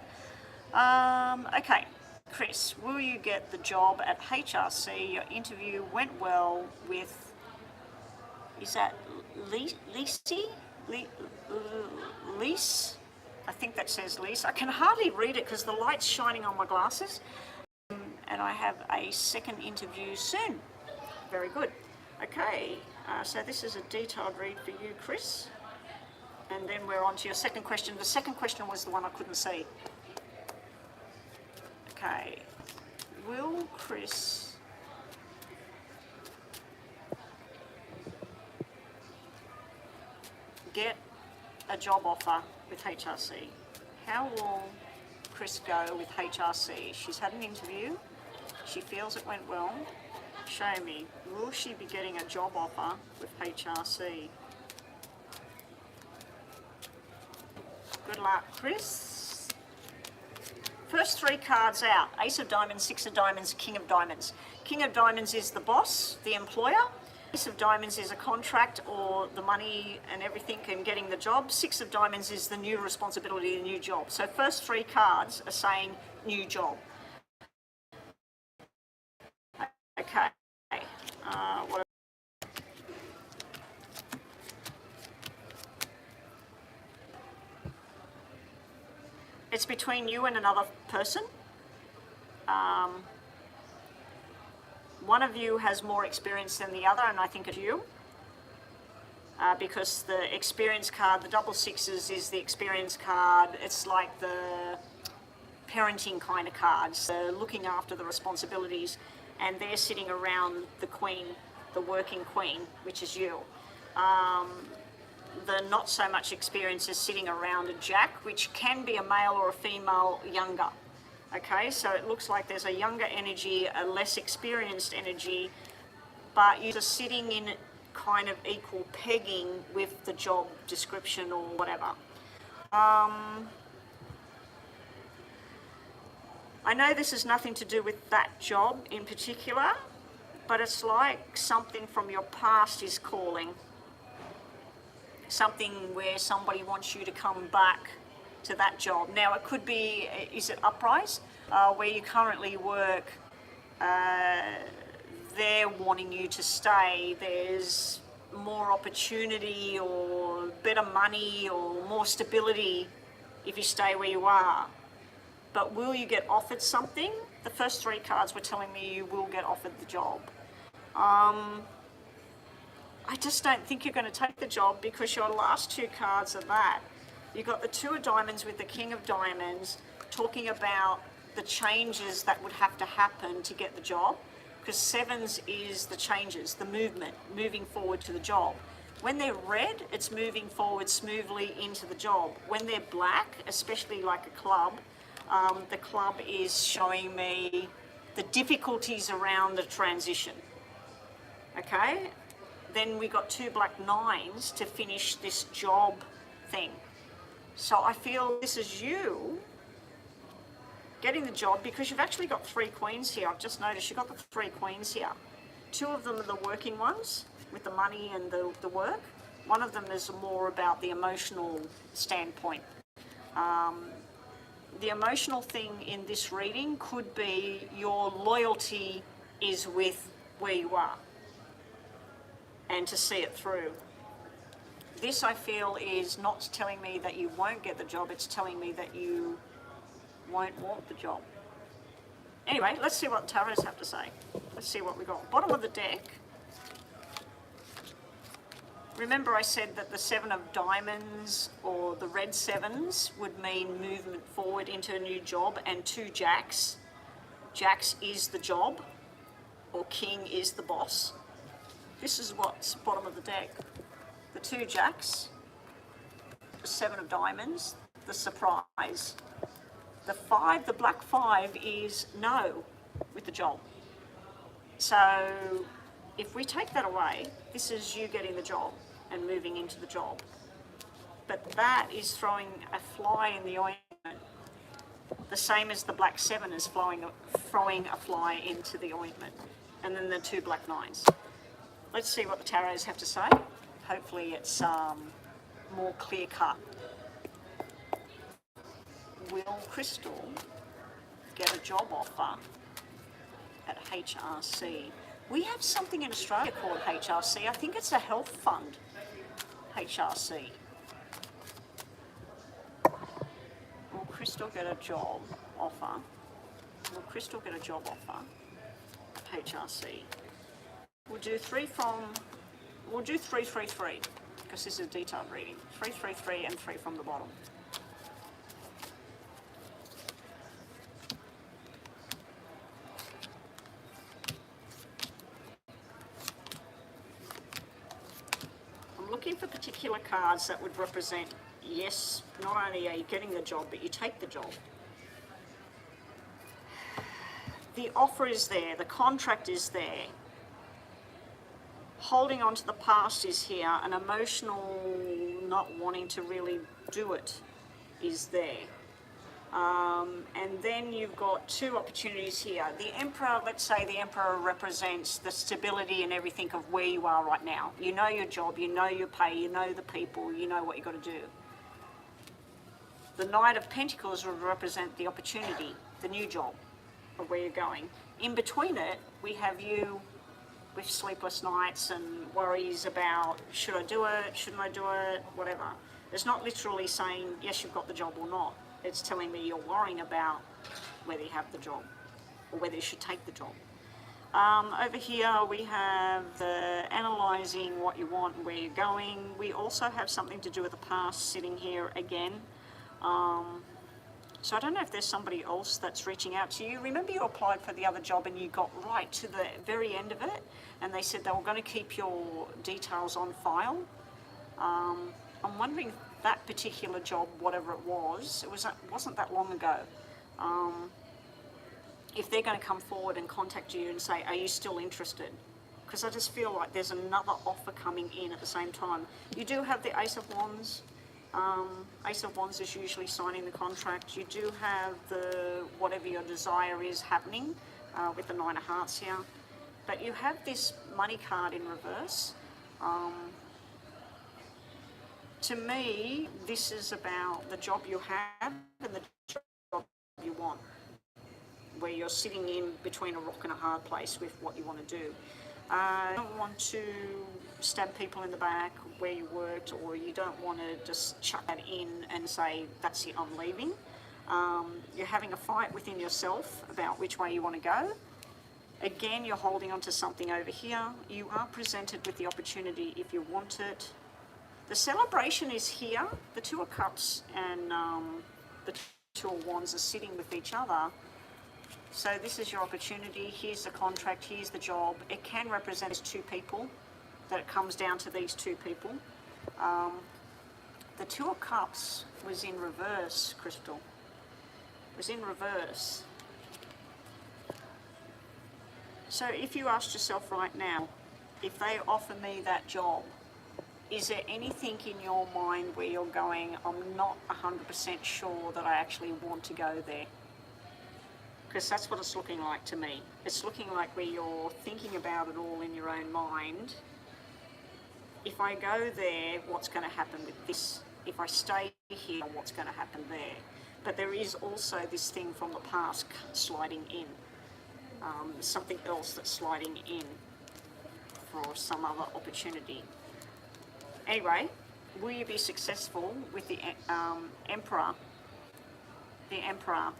Okay, Chris, will you get the job at HRC? Your interview went well with, is that Lisi? Lise? I think that says Lise. I can hardly read it because the light's shining on my glasses. And I have a second interview soon. Very good. Okay, so this is a detailed read for you, Chris. And then we're on to your second question. The second question was the one I couldn't see. Okay, will Chris get a job offer with HRC? How will Chris go with HRC? She's had an interview. She feels it went well. Show me, will she be getting a job offer with HRC? Good luck, Chris. First three cards out, Ace of Diamonds, Six of Diamonds, King of Diamonds. King of Diamonds is the boss, the employer. Ace of Diamonds is a contract or the money and everything and getting the job. Six of Diamonds is the new responsibility, the new job. So first three cards are saying new job. Okay. What it's between you and another person. One of you has more experience than the other, and I think it's you. Because the experience card, the double sixes is the experience card. It's like the parenting kind of cards, so looking after the responsibilities, and they're sitting around the queen, the working queen, which is you. The not so much experience is sitting around a jack, which can be a male or a female younger. Okay, so it looks like there's a younger energy, a less experienced energy, but you're sitting in kind of equal pegging with the job description or whatever. I know this has nothing to do with that job in particular, but it's like something from your past is calling. Something where somebody wants you to come back to that job. Now it could be, is it Uprise, where you currently work, they're wanting you to stay. There's more opportunity or better money or more stability if you stay where you are. But will you get offered something? The first three cards were telling me you will get offered the job. I just don't think you're going to take the job because your last two cards are that. You've got the Two of Diamonds with the King of Diamonds talking about the changes that would have to happen to get the job, because sevens is the changes, the movement, moving forward to the job. When they're red, it's moving forward smoothly into the job. When they're black, especially like a club, the club is showing me the difficulties around the transition. Okay? Then we got two black nines to finish this job thing. So I feel this is you getting the job because you've actually got three queens here. I've just noticed you've got the three queens here. Two of them are the working ones with the money and the work. One of them is more about the emotional standpoint. The emotional thing in this reading could be your loyalty is with where you are and to see it through. This, I feel, is not telling me that you won't get the job, it's telling me that you won't want the job. Anyway, let's see what the tarots have to say. Let's see what we got. Bottom of the deck. Remember I said that the Seven of Diamonds or the red sevens would mean movement forward into a new job, and two jacks. Jacks is the job, or king is the boss. This is what's bottom of the deck. The two jacks, the Seven of Diamonds, the surprise. The five, the black five, is no with the job. So if we take that away, this is you getting the job and moving into the job. But that is throwing a fly in the ointment. The same as the black seven is throwing a fly into the ointment. And then the two black nines. Let's see what the tarots have to say. Hopefully it's more clear cut. Will Crystal get a job offer at HRC? We have something in Australia called HRC. I think it's a health fund, HRC. Will Crystal get a job offer? Will Crystal get a job offer at HRC? We'll do 3, 3, 3, because this is a detailed reading. 3, 3, 3, and 3 from the bottom. I'm looking for particular cards that would represent, yes, not only are you getting the job, but you take the job. The offer is there, the contract is there. Holding on to the past is here, an emotional not wanting to really do it is there. And then you've got two opportunities here. The Emperor, let's say the Emperor represents the stability and everything of where you are right now. You know your job, you know your pay, you know the people, you know what you've got to do. The Knight of Pentacles would represent the opportunity, the new job, of where you're going. In between it, we have you with sleepless nights and worries about, should I do it, shouldn't I do it, whatever. It's not literally saying, yes, you've got the job or not. It's telling me you're worrying about whether you have the job or whether you should take the job. Over here we have the analysing what you want and where you're going. We also have something to do with the past sitting here again. So I don't know if there's somebody else that's reaching out to you. Remember you applied for the other job and you got right to the very end of it and they said they were going to keep your details on file. I'm wondering if that particular job, whatever it wasn't that long ago. If they're going to come forward and contact you and say, are you still interested? Because I just feel like there's another offer coming in at the same time. You do have the Ace of Wands. Ace of Wands is usually signing the contract. You do have the whatever your desire is happening with the Nine of Hearts here. But you have this money card in reverse. To me, this is about the job you have and the job you want, where you're sitting in between a rock and a hard place with what you want to do. You don't want to stab people in the back where you worked, or you don't want to just chuck that in and say, that's it, I'm leaving. You're having a fight within yourself about which way you want to go. Again, you're holding on to something over here. You are presented with the opportunity if you want it. The celebration is here. The Two of Cups and the Two of Wands are sitting with each other. So this is your opportunity. Here's the contract. Here's the job. It can represent as two people, that it comes down to these two people. The Two of Cups was in reverse, Crystal. It was in reverse. So if you asked yourself right now, if they offer me that job, is there anything in your mind where you're going, I'm not 100% sure that I actually want to go there? Because that's what it's looking like to me. It's looking like where you're thinking about it all in your own mind. If I go there, what's going to happen with this? If I stay here, what's going to happen there? But there is also this thing from the past sliding in. Something else that's sliding in for some other opportunity. Anyway, will you be successful with the Emperor? The Emperor,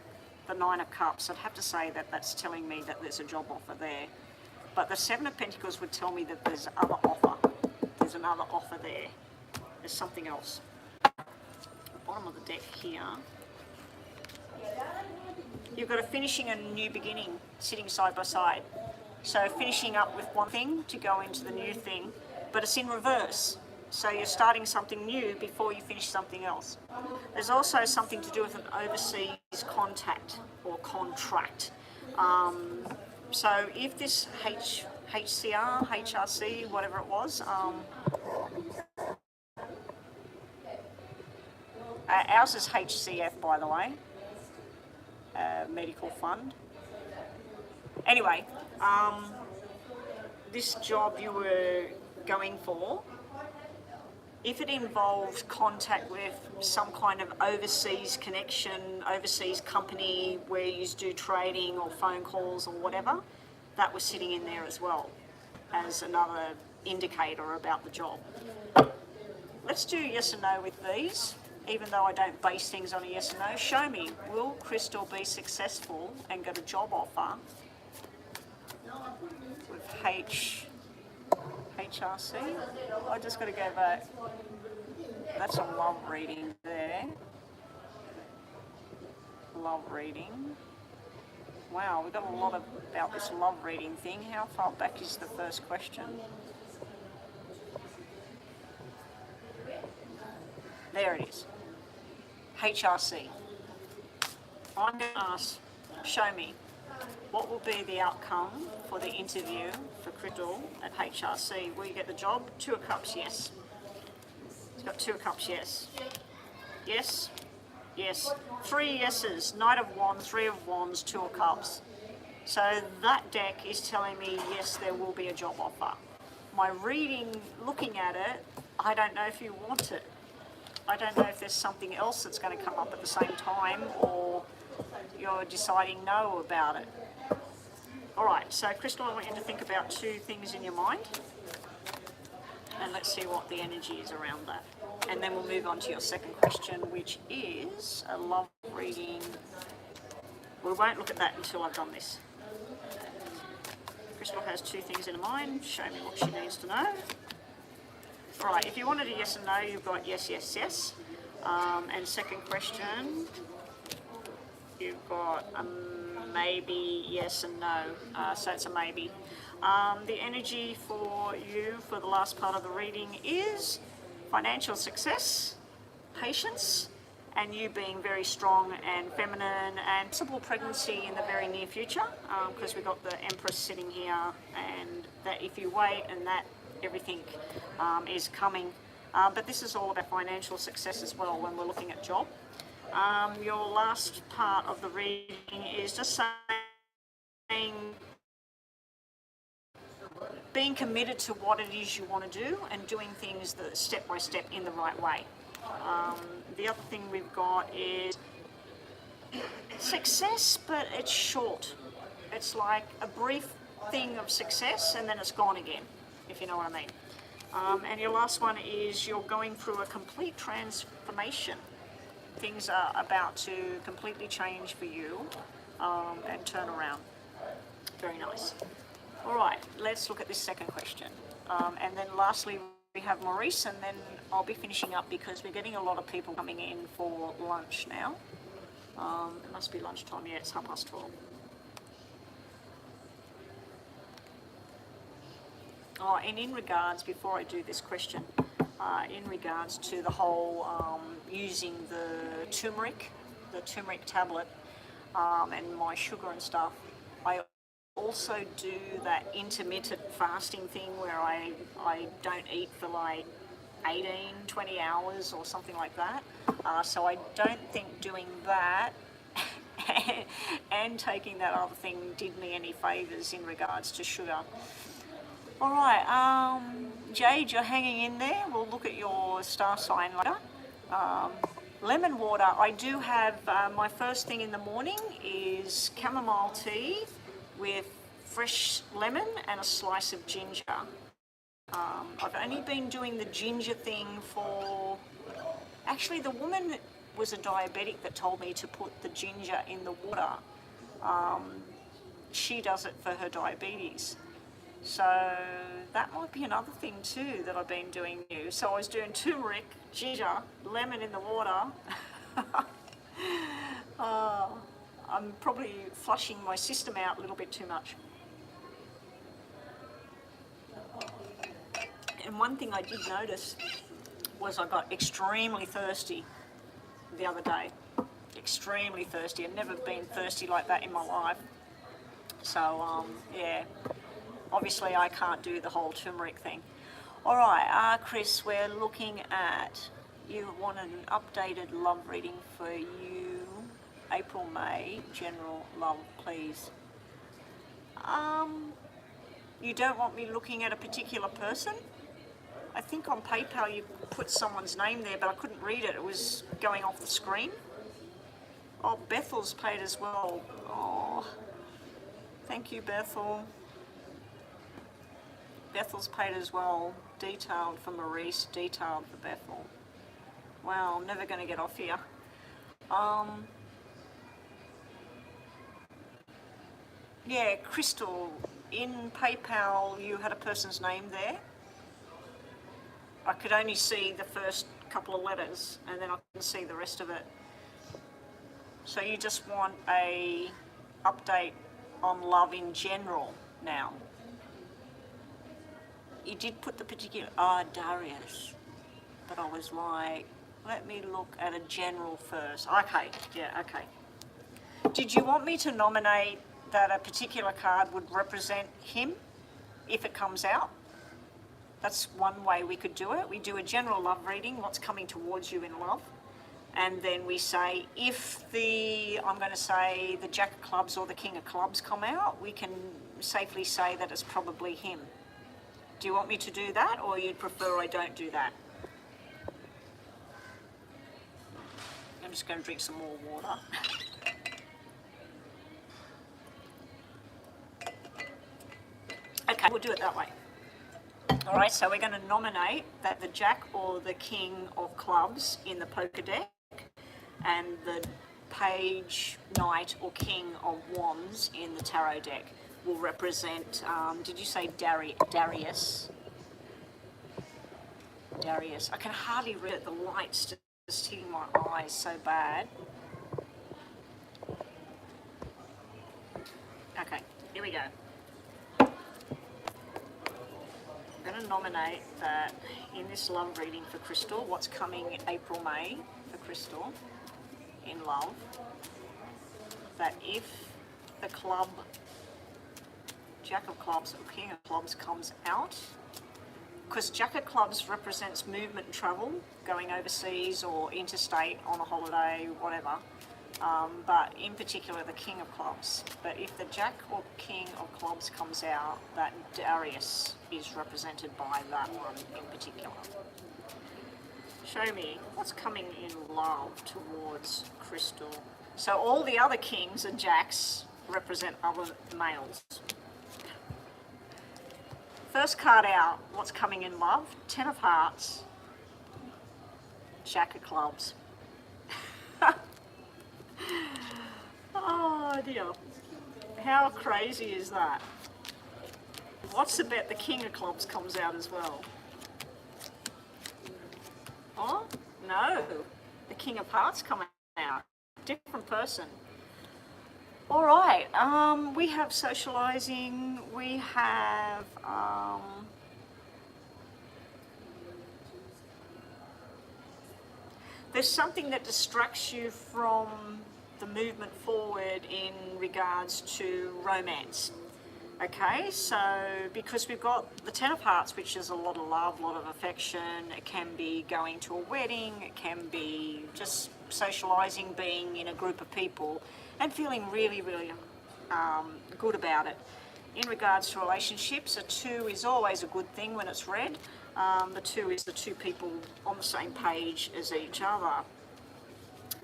the Nine of Cups. I'd have to say that that's telling me that there's a job offer there. But the Seven of Pentacles would tell me that there's other offer. There's another offer there. There's something else. Bottom of the deck here. You've got a finishing and a new beginning sitting side by side. So finishing up with one thing to go into the new thing, but it's in reverse. So you're starting something new before you finish something else. There's also something to do with an overseas contact or contract. So if this HCR, HRC, whatever it was, ours is HCF, by the way, medical fund. Anyway, this job you were going for, if it involved contact with some kind of overseas connection, overseas company where you do trading or phone calls or whatever, that was sitting in there as well as another indicator about the job. Let's do yes and no with these, even though I don't base things on a yes and no. Show me, will Crystal be successful and get a job offer with HRC? I just got to go back. That's a love reading there. Love reading. Wow, we've got a lot about this love reading thing. How far back is the first question? There it is. HRC. I'm going to ask, show me, what will be the outcome for the interview for Crystal at HRC? Will you get the job? Two of Cups, yes. It's got Two of Cups, yes. Yes. Yes, 3 yeses, Knight of Wands, 3 of Wands, 2 of Cups. So that deck is telling me, yes, there will be a job offer. My reading, looking at it, I don't know if you want it. I don't know if there's something else that's going to come up at the same time, or you're deciding no about it. All right, so Crystal, I want you to think about 2 things in your mind, and let's see what the energy is around that. And then we'll move on to your second question, which is a love reading. We won't look at that until I've done this. Crystal has 2 things in her mind. Show me what she needs to know. All right, if you wanted a yes and no, you've got yes, yes, yes. And second question, you've got a maybe, yes and no. So it's a maybe. The energy for you for the last part of the reading is financial success, patience, and you being very strong and feminine, and possible pregnancy in the very near future, because we've got the Empress sitting here, and that if you wait and that everything is coming. But this is all about financial success as well when we're looking at job. Your last part of the reading is just saying being committed to what it is you want to do and doing things step by step in the right way. The other thing we've got is success, but it's short. It's like a brief thing of success and then it's gone again, if you know what I mean. And your last one is you're going through a complete transformation. Things are about to completely change for you and turn around. Very nice. All right, let's look at this second question. And then lastly, we have Maurice, and then I'll be finishing up because we're getting a lot of people coming in for lunch now. It must be lunchtime, yeah, it's 12:30. Oh, and in regards, before I do this question, in regards to the whole using the turmeric tablet and my sugar and stuff, I also do that intermittent fasting thing where I don't eat for like 18, 20 hours or something like that. So I don't think doing that and taking that other thing did me any favours in regards to sugar. All right, Jade, you're hanging in there. We'll look at your star sign later. Lemon water. I do have, my first thing in the morning is chamomile tea with fresh lemon and a slice of ginger. I've only been doing the ginger thing for... Actually, the woman was a diabetic that told me to put the ginger in the water. She does it for her diabetes. So that might be another thing too that I've been doing new. So I was doing turmeric, ginger, lemon in the water. I'm probably flushing my system out a little bit too much. And one thing I did notice was I got extremely thirsty the other day. Extremely thirsty. I've never been thirsty like that in my life. So, yeah. Obviously, I can't do the whole turmeric thing. All right, Chris, we're looking at, you wanted an updated love reading for you, April, May, general love, please. You don't want me looking at a particular person? I think on PayPal you put someone's name there, but I couldn't read it. It was going off the screen. Oh, Bethel's paid as well. Oh, thank you, Bethel. Bethel's paid as well. Detailed for Maurice, detailed for Bethel. Wow, I'm never going to get off here. Yeah, Crystal, in PayPal you had a person's name there. I could only see the first couple of letters and then I couldn't see the rest of it. So you just want a update on love in general now. You did put the particular, Darius, but I was like, let me look at a general first. Okay, yeah, okay. Did you want me to nominate that a particular card would represent him if it comes out? That's one way we could do it. We do a general love reading, what's coming towards you in love. And then we say, if I'm going to say the Jack of Clubs or the King of Clubs come out, we can safely say that it's probably him. Do you want me to do that, or you'd prefer I don't do that? I'm just going to drink some more water. Okay, we'll do it that way. All right, so we're going to nominate that the Jack or the King of Clubs in the poker deck and the Page, Knight or King of Wands in the tarot deck will represent, did you say Darius? Darius. I can hardly read it. The light's just hitting my eyes so bad. Okay, here we go. I'm going to nominate that in this love reading for Crystal, what's coming in April, May for Crystal in love, that if the club, Jack of Clubs or King of Clubs comes out, because Jack of Clubs represents movement and travel, going overseas or interstate on a holiday, whatever. But in particular, the King of Clubs. But if the Jack or King of Clubs comes out, that Darius is represented by that one in particular. Show me what's coming in love towards Crystal. So all the other Kings and Jacks represent other males. First card out, what's coming in love? Ten of Hearts, Jack of Clubs. Oh dear, how crazy is that? What's the bet the King of Clubs comes out as well? Oh, no, the King of Hearts coming out, different person. All right, we have socializing, we have there's something that distracts you from the movement forward in regards to romance. Okay, so because we've got the Ten of Hearts, which is a lot of love, a lot of affection, it can be going to a wedding, it can be just socializing, being in a group of people and feeling really, really good about it. In regards to relationships, a 2 is always a good thing when it's read. The 2 is the two people on the same page as each other.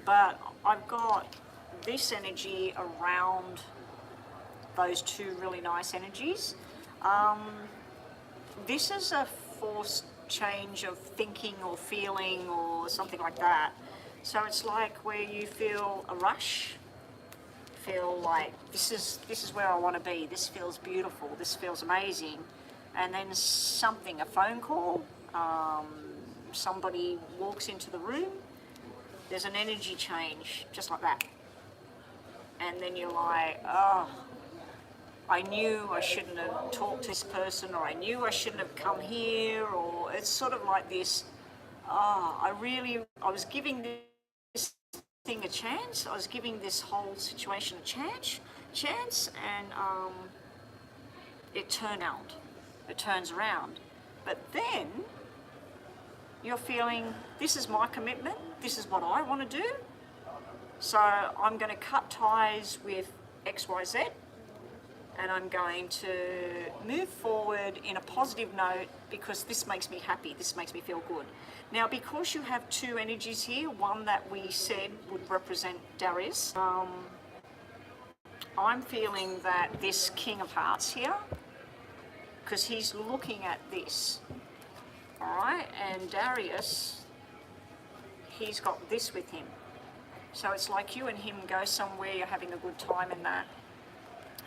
But I've got this energy around those two really nice energies. This is a forced change of thinking or feeling or something like that. So it's like where you feel a rush, feel like this is where I want to be, this feels beautiful, this feels amazing, and then something, a phone call, somebody walks into the room, there's an energy change, just like that. And then you're like, oh, I knew I shouldn't have talked to this person, or I knew I shouldn't have come here, or it's sort of like this, I was giving this thing a chance, I was giving this whole situation a chance, and it turns around. But then you're feeling, this is my commitment, this is what I want to do, so I'm going to cut ties with XYZ, and I'm going to move forward in a positive note because this makes me happy, this makes me feel good. Now, because you have two energies here, one that we said would represent Darius, I'm feeling that this King of Hearts here, because he's looking at this, all right, and Darius, he's got this with him. So it's like you and him go somewhere, you're having a good time in that.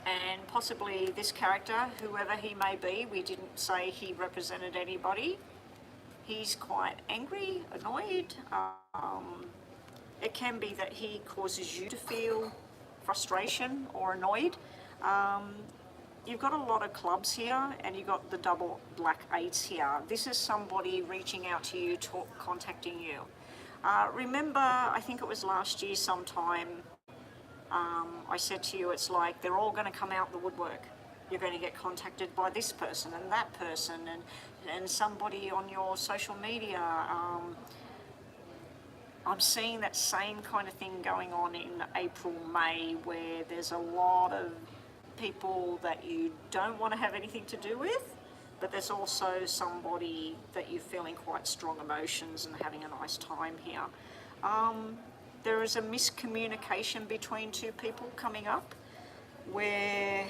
And possibly this character, whoever he may be, we didn't say he represented anybody. He's quite angry, annoyed. It can be that he causes you to feel frustration or annoyed. You've got a lot of clubs here, and you've got the double black 8s here. This is somebody reaching out to you, contacting you. Remember, I think it was last year sometime, I said to you, it's like they're all going to come out the woodwork. You're going to get contacted by this person and that person and somebody on your social media. I'm seeing that same kind of thing going on in April, May, where there's a lot of people that you don't want to have anything to do with, but there's also somebody that you're feeling quite strong emotions and having a nice time here. There is a miscommunication between two people coming up where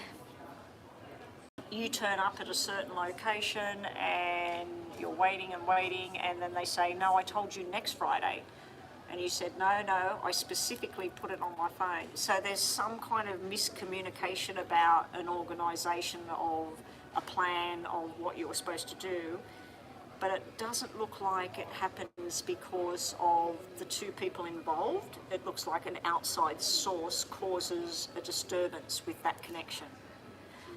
you turn up at a certain location and you're waiting and waiting, and then they say, no, I told you next Friday. And you said, no, I specifically put it on my phone. So there's some kind of miscommunication about an organisation of a plan of what you were supposed to do, but it doesn't look like it happens because of the two people involved. It looks like an outside source causes a disturbance with that connection.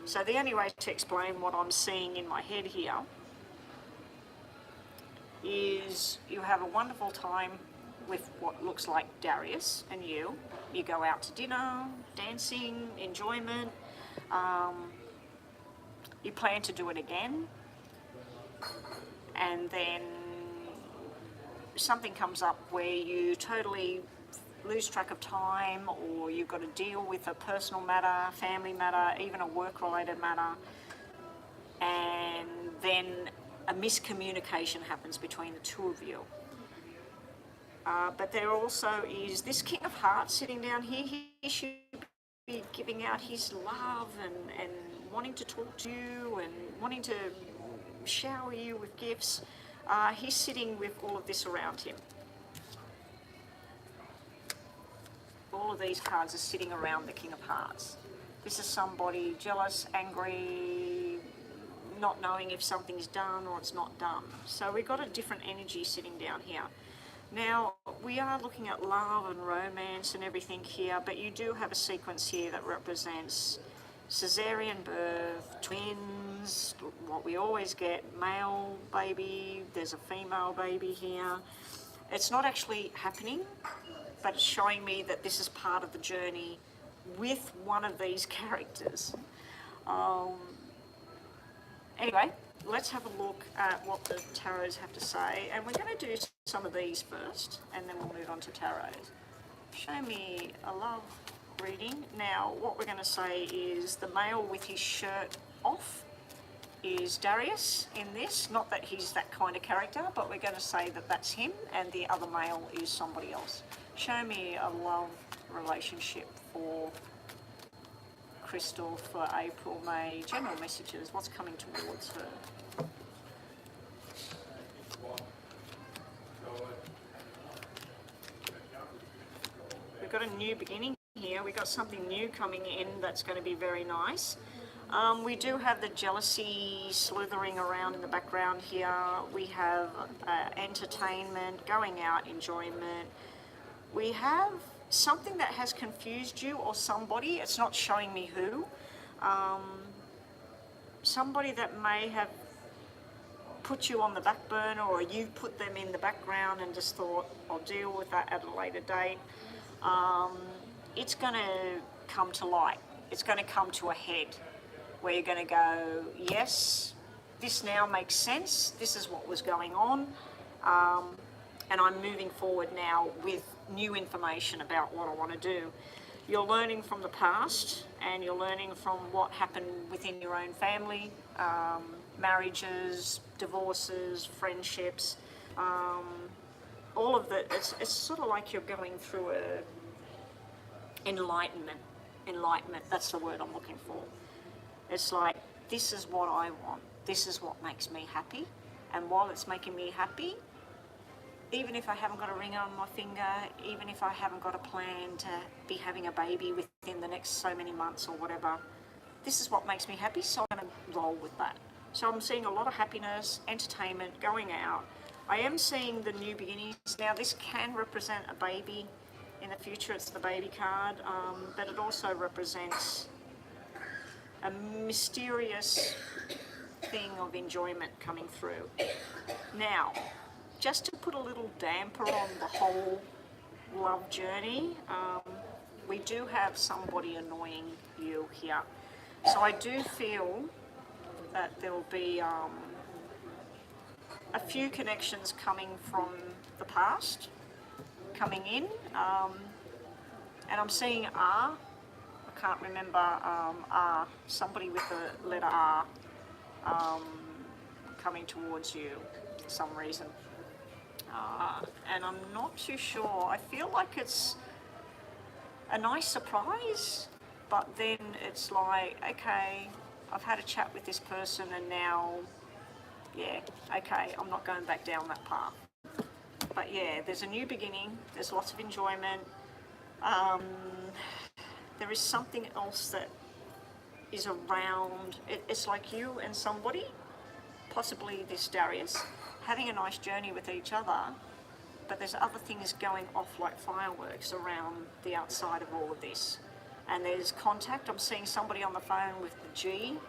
So the only way to explain what I'm seeing in my head here is you have a wonderful time with what looks like Darius and you. You go out to dinner, dancing, enjoyment. You plan to do it again. And then something comes up where you totally lose track of time, or you've got to deal with a personal matter, family matter, even a work-related matter, and then a miscommunication happens between the two of you. But there also is this King of Hearts sitting down here. He should be giving out his love and wanting to talk to you and wanting to shower you with gifts. He's sitting with all of this around him. All of these cards are sitting around the King of Hearts. This is somebody jealous, angry, not knowing if something's done or it's not done. So we've got a different energy sitting down here. Now, we are looking at love and romance and everything here, but you do have a sequence here that represents cesarean birth, twins, what we always get, male baby, there's a female baby here. It's not actually happening, but it's showing me that this is part of the journey with one of these characters. Anyway, let's have a look at what the tarots have to say, and we're going to do some of these first, and then we'll move on to tarots. Show me a love reading. Now, what we're going to say is the male with his shirt off is Darius in this. Not that he's that kind of character, but we're going to say that that's him, and the other male is somebody else. Show me a love relationship for Crystal for April, May. General messages, what's coming towards her? We've got a new beginning here. We've got something new coming in that's going to be very nice. We do have the jealousy slithering around in the background here. We have entertainment, going out, enjoyment. We have something that has confused you or somebody. It's not showing me who. Somebody that may have put you on the back burner, or you put them in the background and just thought, I'll deal with that at a later date. It's going to come to light. It's going to come to a head where you're going to go, yes, this now makes sense. This is what was going on. And I'm moving forward now with new information about what I want to do. You're learning from the past, and you're learning from what happened within your own family, marriages, divorces, friendships, all of that. It's sort of like you're going through enlightenment, that's the word I'm looking for. It's like, this is what I want, this is what makes me happy, and while it's making me happy, even if I haven't got a ring on my finger, even if I haven't got a plan to be having a baby within the next so many months or whatever, this is what makes me happy, so I'm going to roll with that. So I'm seeing a lot of happiness, entertainment, going out. I am seeing the new beginnings. Now, this can represent a baby in the future. It's the baby card, but it also represents a mysterious thing of enjoyment coming through. Now, just to put a little damper on the whole love journey, we do have somebody annoying you here. So I do feel that there will be a few connections coming from the past, coming in, and I'm seeing R. I can't remember R. Somebody with the letter R coming towards you for some reason. And I'm not too sure. I feel like it's a nice surprise, but then it's like, okay, I've had a chat with this person and now, yeah, okay, I'm not going back down that path. But yeah, there's a new beginning, there's lots of enjoyment. There is something else that is around, it's like you and somebody, possibly this Darius, having a nice journey with each other, but there's other things going off like fireworks around the outside of all of this. And there's contact. I'm seeing somebody on the phone with the G,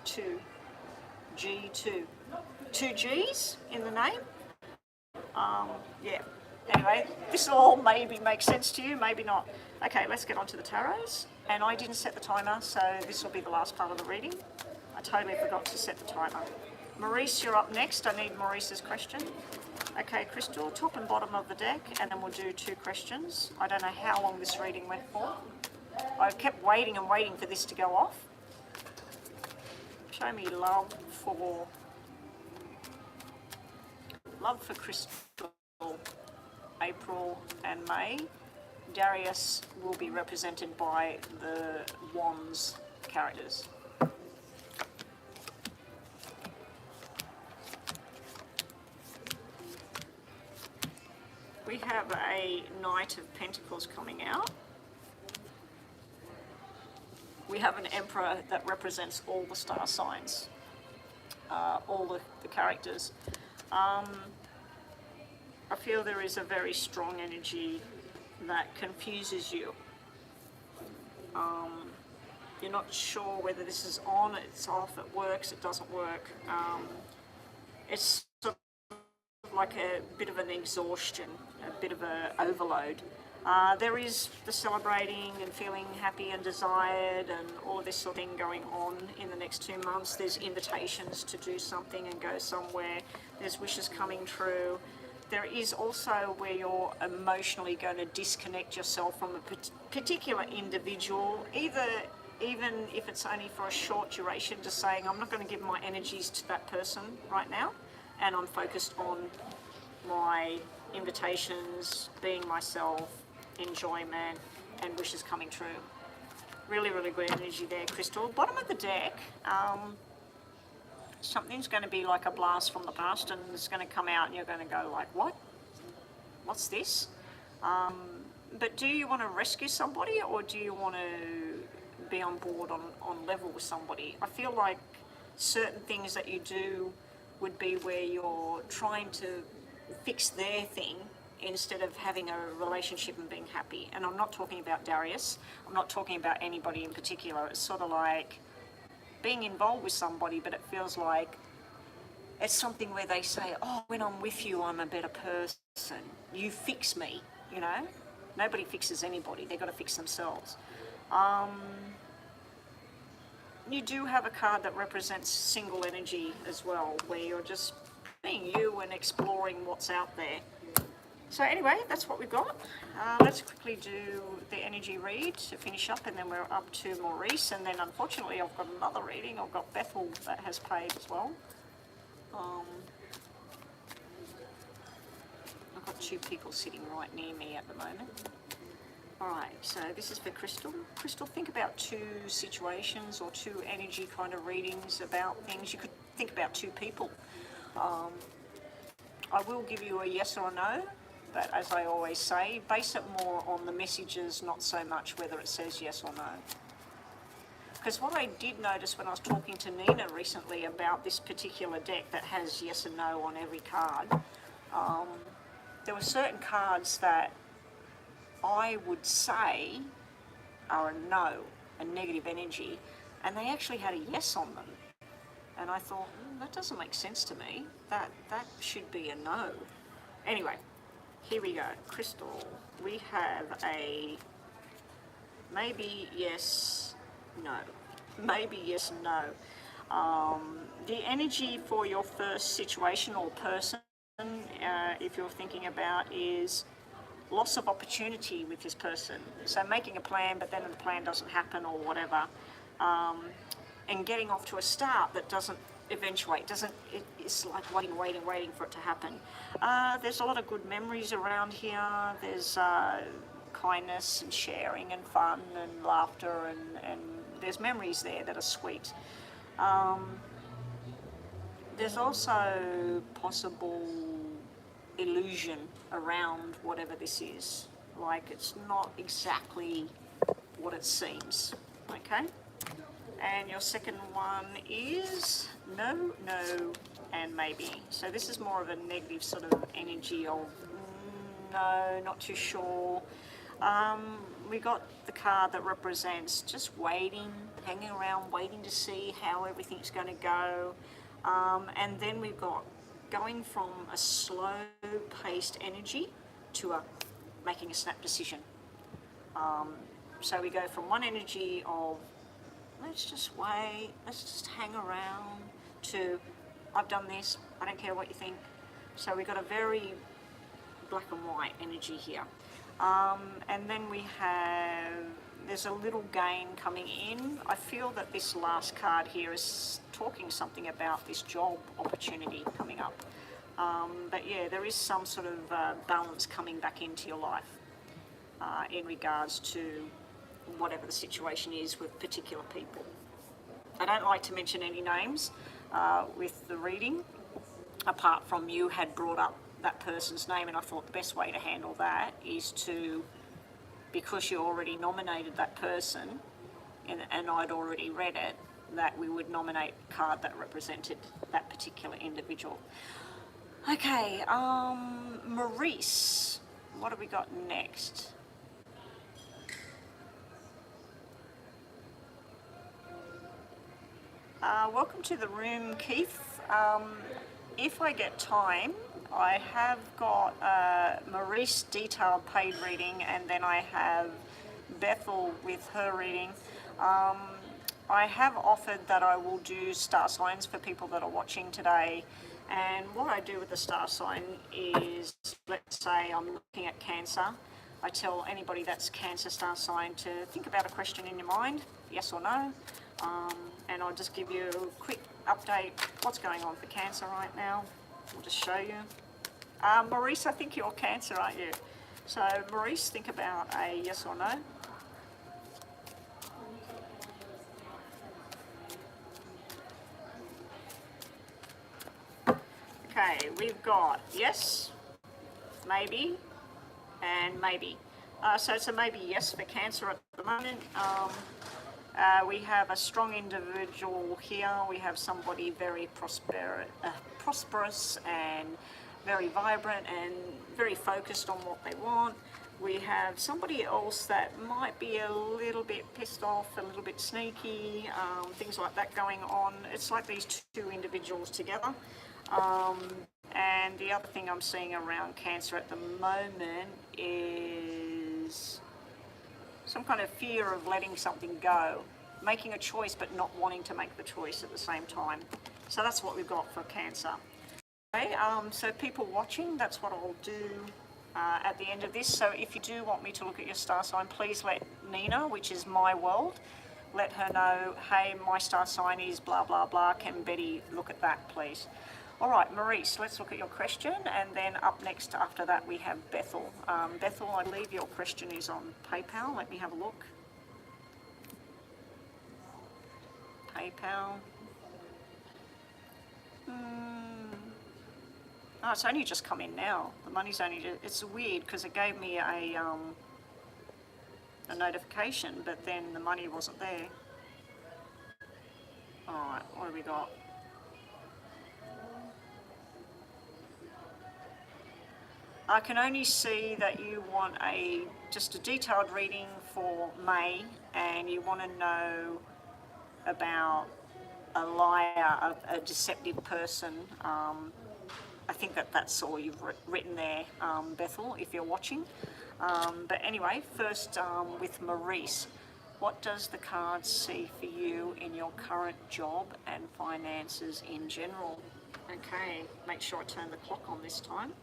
2, two G's in the name. Yeah. Anyway, this all maybe makes sense to you, maybe not. Okay, let's get on to the tarots. And I didn't set the timer, so this will be the last part of the reading. I totally forgot to set the timer. Maurice, you're up next. I need Maurice's question. Okay, Crystal, top and bottom of the deck, and then we'll do 2 questions. I don't know how long this reading went for. I kept waiting and waiting for this to go off. Show me love for Crystal, April and May. Darius will be represented by the Wands characters. We have a Knight of Pentacles coming out. We have an Emperor that represents all the star signs, all the characters. I feel there is a very strong energy that confuses you. You're not sure whether this is on, it's off, it works, it doesn't work. It's sort of like a bit of an exhaustion, a bit of an overload. There is the celebrating and feeling happy and desired and all of this sort of thing going on in the next 2 months. There's invitations to do something and go somewhere. There's wishes coming true. There is also where you're emotionally going to disconnect yourself from a particular individual, even if it's only for a short duration, just saying, I'm not going to give my energies to that person right now, and I'm focused on my invitations, being myself, enjoyment, and wishes coming true. Really, really good energy there, Crystal. Bottom of the deck, something's going to be like a blast from the past, and it's going to come out and you're going to go like, what? What's this? But do you want to rescue somebody, or do you want to be on board on level with somebody? I feel like certain things that you do would be where you're trying to fix their thing instead of having a relationship and being happy. And I'm not talking about Darius. I'm not talking about anybody in particular. It's sort of like being involved with somebody, but it feels like it's something where they say, oh, when I'm with you, I'm a better person. You fix me, you know? Nobody fixes anybody. They've got to fix themselves. You do have a card that represents single energy as well, where you're just being you and exploring what's out there. So anyway, that's what we've got. Let's quickly do the energy read to finish up, and then we're up to Maurice, and then unfortunately I've got another reading. I've got Bethel that has paid as well. I've got 2 people sitting right near me at the moment. Alright, so this is for Crystal. Crystal, think about 2 situations or 2 energy kind of readings about things. You could think about 2 people. I will give you a yes or a no, but as I always say, base it more on the messages, not so much whether it says yes or no. Because what I did notice when I was talking to Nina recently about this particular deck that has yes and no on every card, there were certain cards that I would say are a no, a negative energy, and they actually had a yes on them. And I thought, that doesn't make sense to me. That should be a no. Anyway, here we go. Crystal, we have a maybe yes, no. Maybe yes, no. The energy for your first situation or person if you're thinking about, is loss of opportunity with this person. So making a plan, but then the plan doesn't happen or whatever, and getting off to a start that doesn't eventuate. It's like waiting for it to happen. There's a lot of good memories around here. There's kindness and sharing and fun and laughter, and there's memories there that are sweet. There's also possible illusion around whatever this is. Like, it's not exactly what it seems, okay? And your second one is no, and maybe. So this is more of a negative sort of energy of no, not too sure. We got the card that represents just waiting, hanging around, waiting to see how everything's going to go. And then we've got going from a slow-paced energy to making a snap decision. So we go from one energy of let's just wait, let's just hang around, to I've done this, I don't care what you think. So we've got a very black and white energy here. And then there's a little gain coming in. I feel that this last card here is talking something about this job opportunity coming up. But yeah, there is some sort of balance coming back into your life in regards to whatever the situation is with particular people. I don't like to mention any names with the reading, apart from you had brought up that person's name, and I thought the best way to handle that is to, because you already nominated that person and I'd already read it, that we would nominate a card that represented that particular individual. Okay, Maurice, what have we got next? Welcome to the room, Keith. If I get time, I have got Maurice detailed paid reading, and then I have Bethel with her reading. I have offered that I will do star signs for people that are watching today. And what I do with the star sign is, let's say I'm looking at Cancer. I tell anybody that's Cancer star sign to think about a question in your mind, yes or no. And I'll just give you a quick update what's going on for Cancer right now. I'll just show you. Maurice, I think you're Cancer, aren't you? So Maurice, think about a yes or no. Okay, we've got yes, maybe, and maybe. So it's a maybe yes for Cancer at the moment. We have a strong individual here. We have somebody very prosperous and very vibrant and very focused on what they want. We have somebody else that might be a little bit pissed off, a little bit sneaky, things like that going on. It's like these two individuals together. And the other thing I'm seeing around Cancer at the moment is some kind of fear of letting something go, making a choice but not wanting to make the choice at the same time. So that's what we've got for Cancer. Okay, so people watching, that's what I'll do at the end of this. So if you do want me to look at your star sign, please let Nina, which is my world, let her know, hey, my star sign is blah, blah, blah. Can Betty look at that, please? All right, Maurice, let's look at your question. And then up next after that, we have Bethel. Bethel, I believe your question is on PayPal. Let me have a look. PayPal. Oh, it's only just come in now. The money's only just, it's weird because it gave me a notification, but then the money wasn't there. All right, what have we got? I can only see that you want just a detailed reading for May, and you want to know about a liar, a deceptive person. I think that's all you've written there, Bethel, if you're watching. But anyway, first with Maurice, what does the card see for you in your current job and finances in general? Okay, make sure I turn the clock on this time.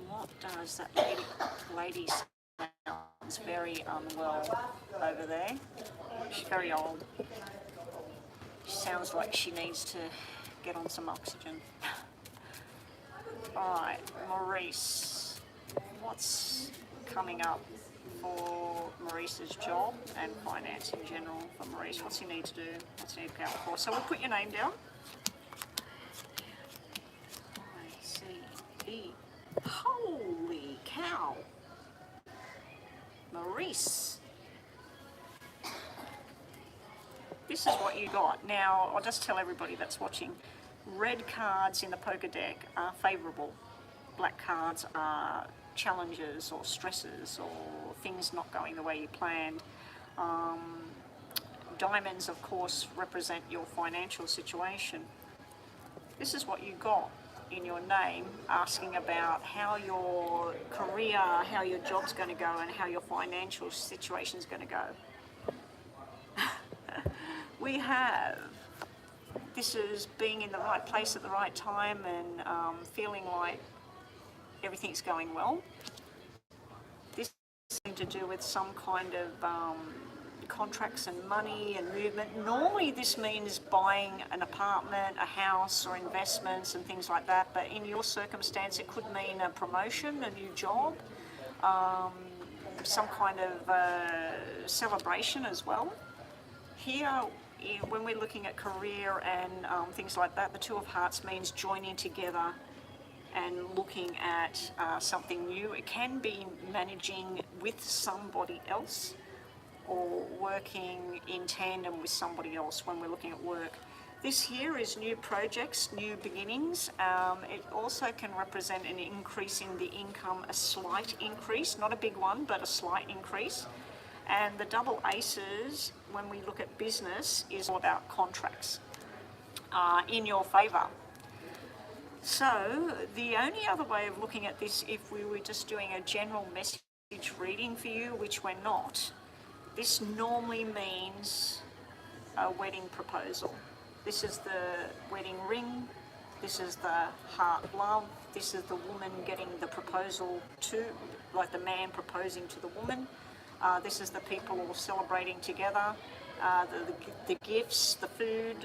What does that lady sounds very unwell over there. She's very old. She sounds like she needs to get on some oxygen. Alright, Maurice. What's coming up for Maurice's job and finance in general for Maurice? What's he need to do? What's he need to go out for? So we'll put your name down. I-C-E. Holy cow! Maurice. This is what you got. Now, I'll just tell everybody that's watching. Red cards in the poker deck are favourable. Black cards are challenges or stresses or things not going the way you planned. Diamonds, of course, represent your financial situation. This is what you got in your name, asking about how your career, how your job's going to go and how your financial situation's going to go. We have, this is being in the right place at the right time and feeling like everything's going well. This is to do with some kind of contracts and money and movement. Normally this means buying an apartment, a house or investments and things like that, but in your circumstance it could mean a promotion, a new job, some kind of celebration as well. Here, when we're looking at career and things like that, the Two of Hearts means joining together and looking at something new. It can be managing with somebody else or working in tandem with somebody else when we're looking at work. This here is new projects, new beginnings. It also can represent an increase in the income, a slight increase, not a big one, but a slight increase. And the double aces, when we look at business, is all about contracts in your favour. So the only other way of looking at this, if we were just doing a general message reading for you, which we're not, this normally means a wedding proposal. This is the wedding ring, this is the heart love, this is the woman getting the proposal to, like the man proposing to the woman. This is the people all celebrating together, the gifts, the food.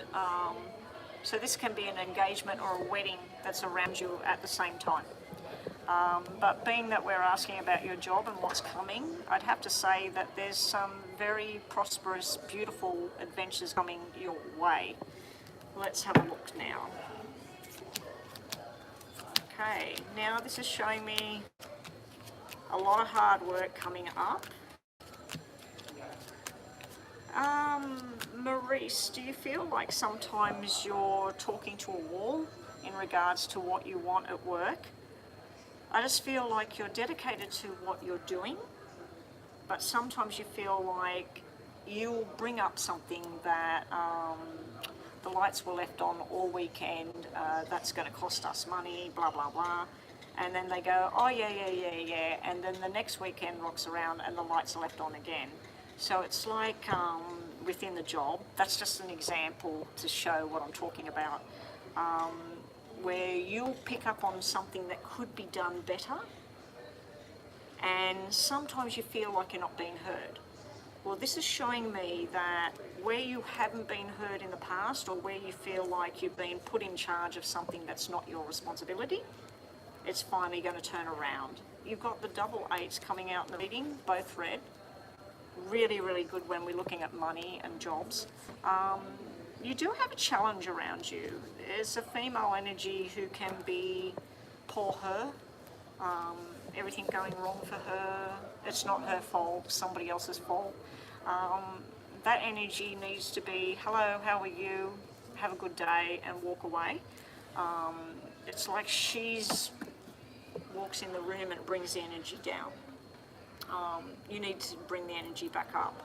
So this can be an engagement or a wedding that's around you at the same time. But being that we're asking about your job and what's coming, I'd have to say that there's some very prosperous, beautiful adventures coming your way. Let's have a look now. Okay, now this is showing me a lot of hard work coming up. Maurice, do you feel like sometimes you're talking to a wall in regards to what you want at work? I just feel like you're dedicated to what you're doing, but sometimes you feel like you'll bring up something that the lights were left on all weekend, that's going to cost us money, blah, blah, blah. And then they go, oh, yeah. And then the next weekend rocks around and the lights are left on again. So it's like within the job, that's just an example to show what I'm talking about, where you'll pick up on something that could be done better, and sometimes you feel like you're not being heard. Well, this is showing me that where you haven't been heard in the past, or where you feel like you've been put in charge of something that's not your responsibility, it's finally going to turn around. You've got the double eights coming out in the reading, both red. Really, really good when we're looking at money and jobs. You do have a challenge around you. There's a female energy who can be poor her, everything going wrong for her. It's not her fault, somebody else's fault. That energy needs to be, hello, how are you? Have a good day, and walk away. It's like she's walks in the room and brings the energy down. You need to bring the energy back up.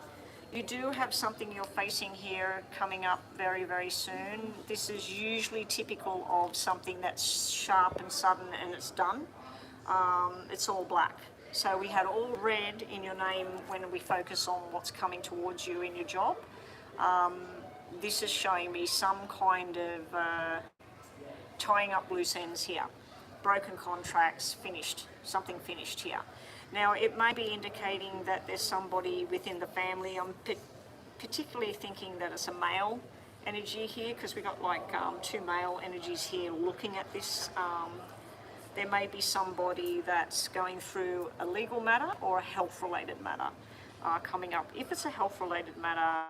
You do have something you're facing here coming up very, very soon. This is usually typical of something that's sharp and sudden and it's done. It's all black. So we had all red in your name when we focus on what's coming towards you in your job. this is showing me some kind of tying up loose ends here. Broken contracts, finished, something finished here. Now, it may be indicating that there's somebody within the family. I'm particularly thinking that it's a male energy here, because we've got like two male energies here looking at this. There may be somebody that's going through a legal matter or a health-related matter coming up. If it's a health-related matter,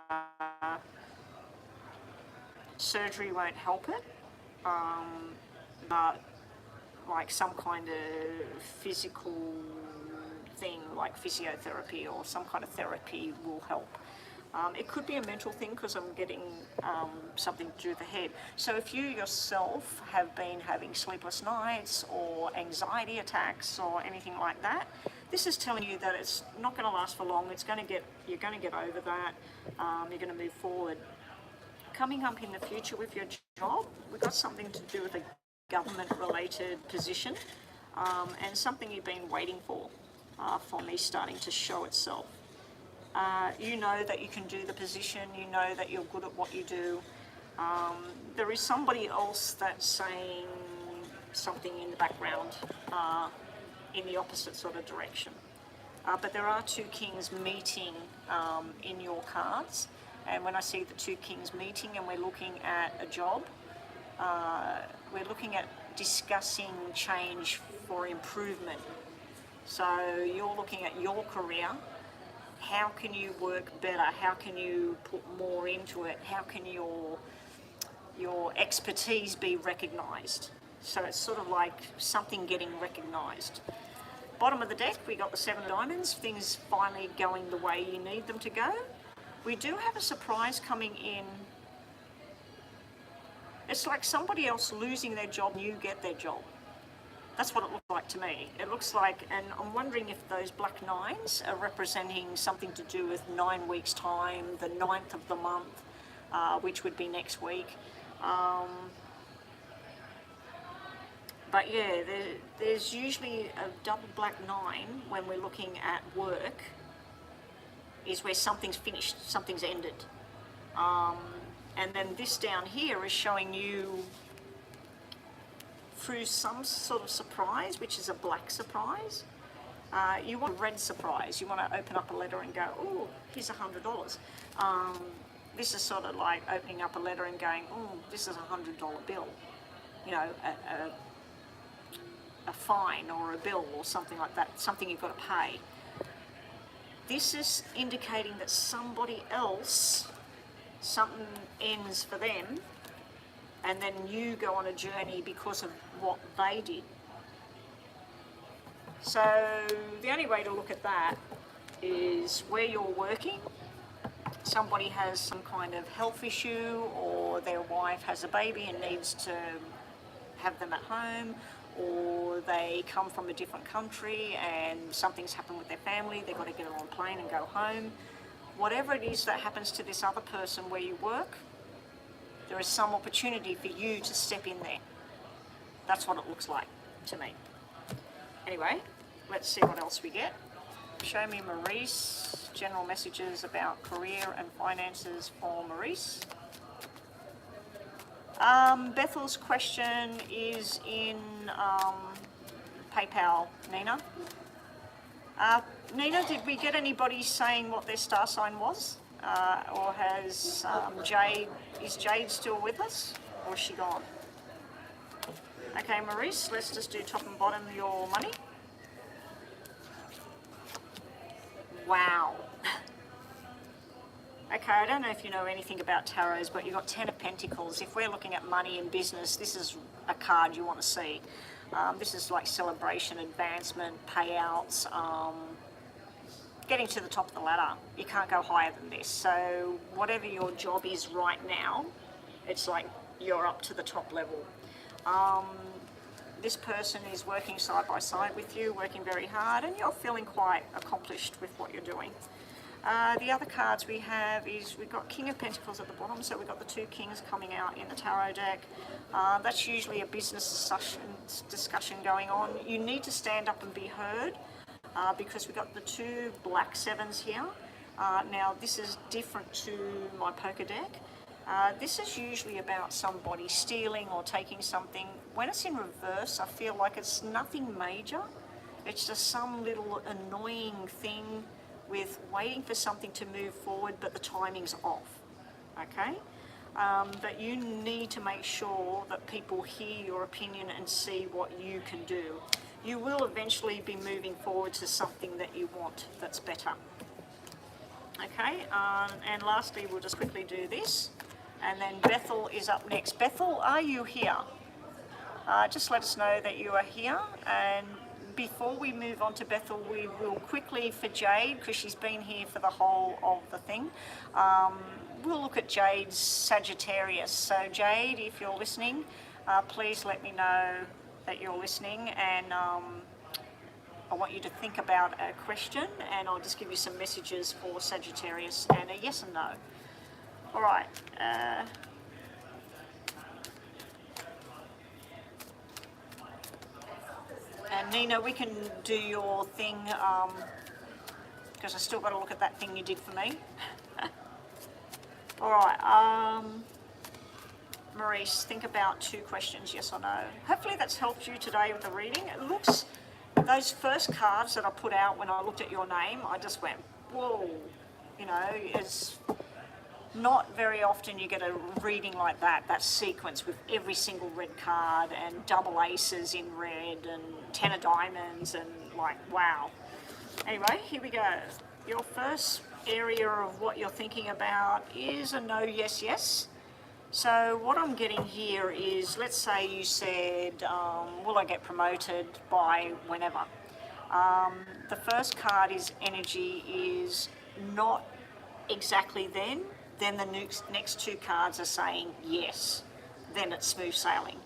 surgery won't help it, but like some kind of physical thing like physiotherapy or some kind of therapy will help. It could be a mental thing, because I'm getting something to do with the head. So if you yourself have been having sleepless nights or anxiety attacks or anything like that, this is telling you that it's not going to last for long. You're going to get over that. You're going to move forward. Coming up in the future with your job, we've got something to do with a government-related position, and something you've been waiting for me starting to show itself. You know that you can do the position, you know that you're good at what you do. There is somebody else that's saying something in the background in the opposite sort of direction. But there are two kings meeting in your cards, and when I see the two kings meeting and we're looking at a job, we're looking at discussing change for improvement. So you're looking at your career. How can you work better? How can you put more into it? How can your expertise be recognised? So it's sort of like something getting recognised. Bottom of the deck, we got the 7 of diamonds, things finally going the way you need them to go. We do have a surprise coming in. It's like somebody else losing their job and you get their job. That's what it looks like to me. It looks like, and I'm wondering if those black 9s are representing something to do with 9 weeks' time, the 9th of the month, which would be next week. But yeah, there's usually a double black 9 when we're looking at work, is where something's finished, something's ended. And then this down here is showing you through some sort of surprise, which is a black surprise. You want a red surprise. You want to open up a letter and go, oh, here's $100. This is sort of like opening up a letter and going, oh, this is a $100 bill. You know, a fine or a bill or something like that, something you've got to pay. This is indicating that somebody else, something ends for them, and then you go on a journey because of what they did. So the only way to look at that is where you're working. Somebody has some kind of health issue, or their wife has a baby and needs to have them at home, or they come from a different country and something's happened with their family, they've got to get on a plane and go home. Whatever it is that happens to this other person where you work, there is some opportunity for you to step in there. That's what it looks like to me. Anyway, let's see what else we get. Show me Maurice, general messages about career and finances for Maurice. Bethel's question is in PayPal, Nina. Nina, did we get anybody saying what their star sign was? Or has is Jade still with us, or is she gone? Okay, Maurice, let's just do top and bottom your money. Wow. Okay, I don't know if you know anything about tarots, but you've got 10 of Pentacles. If we're looking at money and business, this is a card you want to see. This is like celebration, advancement, payouts, getting to the top of the ladder. You can't go higher than this. So whatever your job is right now, it's like you're up to the top level. This person is working side by side with you, working very hard, and you're feeling quite accomplished with what you're doing. The other cards we have is we've got King of Pentacles at the bottom, so we've got the 2 kings coming out in the tarot deck. That's usually a business discussion going on. You need to stand up and be heard because we've got the 2 black 7s here. Now this is different to my poker deck. This is usually about somebody stealing or taking something. When it's in reverse, I feel like it's nothing major. It's just some little annoying thing with waiting for something to move forward, but the timing's off, okay? But you need to make sure that people hear your opinion and see what you can do. You will eventually be moving forward to something that you want that's better. Okay, and lastly, we'll just quickly do this. And then Bethel is up next. Bethel, are you here? Just let us know that you are here. And before we move on to Bethel, we will quickly, for Jade, because she's been here for the whole of the thing, we'll look at Jade's Sagittarius. So Jade, if you're listening, please let me know that you're listening, and I want you to think about a question, and I'll just give you some messages for Sagittarius and a yes and no. All right. And Nina, we can do your thing, because I still got to look at that thing you did for me. All right. Maurice, think about 2 questions, yes or no. Hopefully that's helped you today with the reading. It looks, those first cards that I put out when I looked at your name, I just went, whoa. You know, it's not very often you get a reading like that sequence with every single red card and double aces in red and 10 of diamonds and like, wow. Anyway, here we go. Your first area of what you're thinking about is a no, yes, yes. So what I'm getting here is, let's say you said, will I get promoted by whenever? The first card is energy is not exactly then the next 2 cards are saying yes, then it's smooth sailing.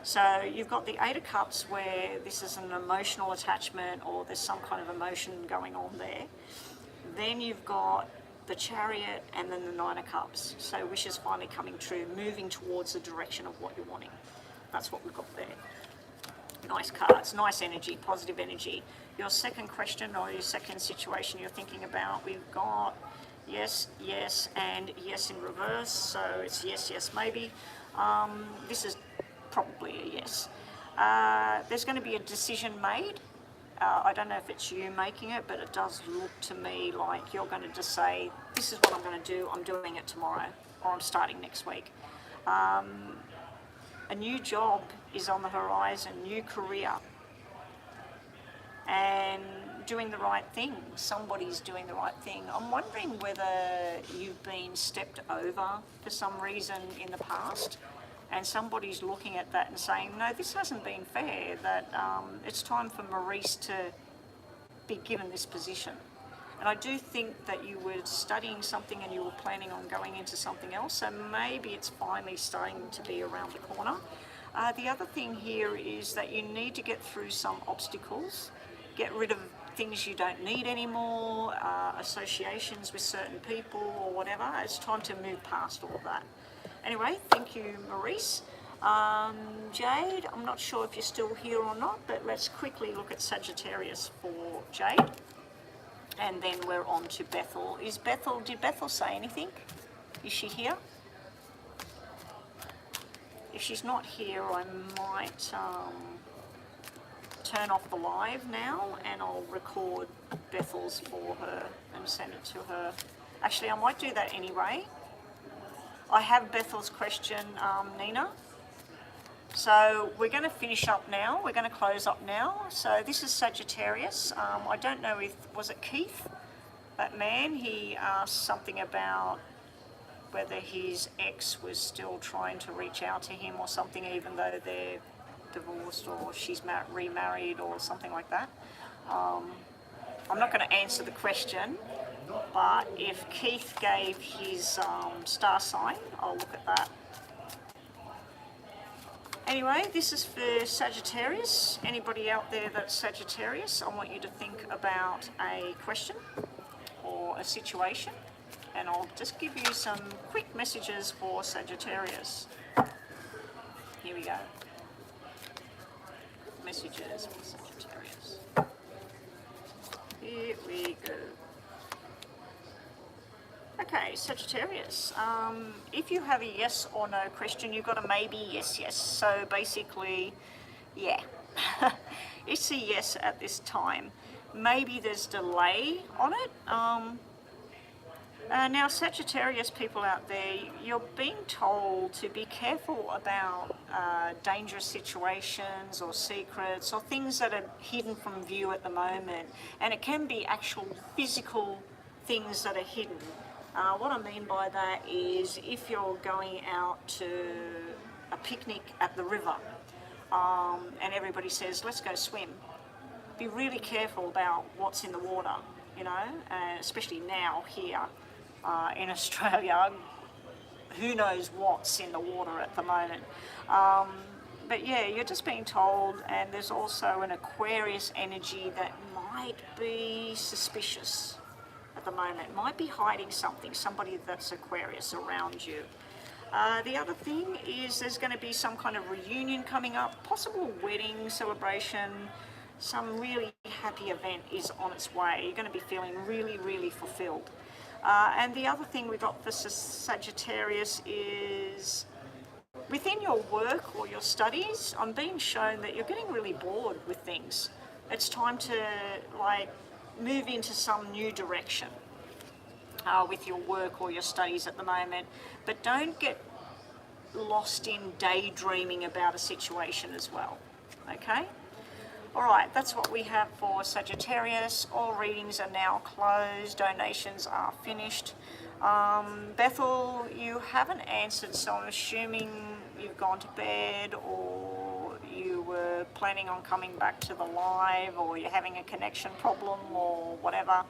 So you've got the 8 of Cups where this is an emotional attachment or there's some kind of emotion going on there. Then you've got the Chariot and then the 9 of Cups. So wishes finally coming true, moving towards the direction of what you're wanting. That's what we've got there. Nice cards, nice energy, positive energy. Your second question or your second situation you're thinking about, we've got yes, yes, and yes in reverse. So it's yes, yes, maybe. This is probably a yes. There's going to be a decision made. I don't know if it's you making it, but it does look to me like you're going to just say, this is what I'm going to do, I'm doing it tomorrow, or I'm starting next week. A new job is on the horizon, new career, and doing the right thing. Somebody's doing the right thing. I'm wondering whether you've been stepped over for some reason in the past, and somebody's looking at that and saying, no, this hasn't been fair, that it's time for Maurice to be given this position. And I do think that you were studying something and you were planning on going into something else, so maybe it's finally starting to be around the corner. The other thing here is that you need to get through some obstacles, get rid of things you don't need anymore, associations with certain people or whatever. It's time to move past all of that. Anyway, thank you, Maurice. Jade, I'm not sure if you're still here or not, but let's quickly look at Sagittarius for Jade. And then we're on to Bethel. Did Bethel say anything? Is she here? If she's not here, I might turn off the live now and I'll record Bethel's for her and send it to her. Actually, I might do that anyway. I have Bethel's question, Nina. So we're going to finish up now. We're going to close up now. So this is Sagittarius. I don't know if, was it Keith? That man, he asked something about whether his ex was still trying to reach out to him or something, even though they're divorced or she's remarried or something like that. I'm not going to answer the question, but if Keith gave his star sign, I'll look at that. Anyway, this is for Sagittarius. Anybody out there that's Sagittarius, I want you to think about a question or a situation, and I'll just give you some quick messages for Sagittarius. Here we go. Messages for Sagittarius. Here we go. Okay, Sagittarius. If you have a yes or no question, you've got a maybe, yes, yes. So basically, yeah, it's a yes at this time. Maybe there's delay on it. Now, Sagittarius people out there, you're being told to be careful about dangerous situations or secrets or things that are hidden from view at the moment. And it can be actual physical things that are hidden. What I mean by that is if you're going out to a picnic at the river and everybody says, let's go swim, be really careful about what's in the water, you know, especially now here in Australia. Who knows what's in the water at the moment. But yeah, you're just being told, and there's also an Aquarius energy that might be suspicious at the moment, might be hiding something, somebody that's Aquarius around you. The other thing is there's going to be some kind of reunion coming up, possible wedding celebration, some really happy event is on its way. You're going to be feeling really, really fulfilled. And the other thing we got for Sagittarius is within your work or your studies, I'm being shown that you're getting really bored with things. It's time to move into some new direction with your work or your studies at the moment, but don't get lost in daydreaming about a situation as well, okay? All right, that's what we have for Sagittarius. All readings are now closed, donations are finished. Bethel, you haven't answered, so I'm assuming you've gone to bed or you were planning on coming back to the live, or you're having a connection problem or whatever.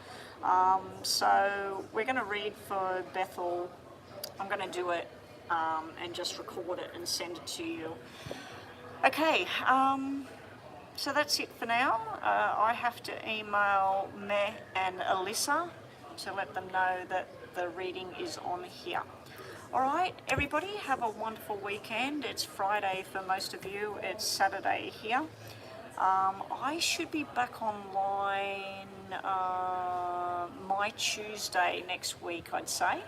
So we're going to read for Bethel. I'm going to do it and just record it and send it to you. Okay, so that's it for now. I have to email Meh and Alyssa to let them know that the reading is on here. All right, everybody, have a wonderful weekend. It's Friday for most of you. It's Saturday here. I should be back online my Tuesday next week, I'd say.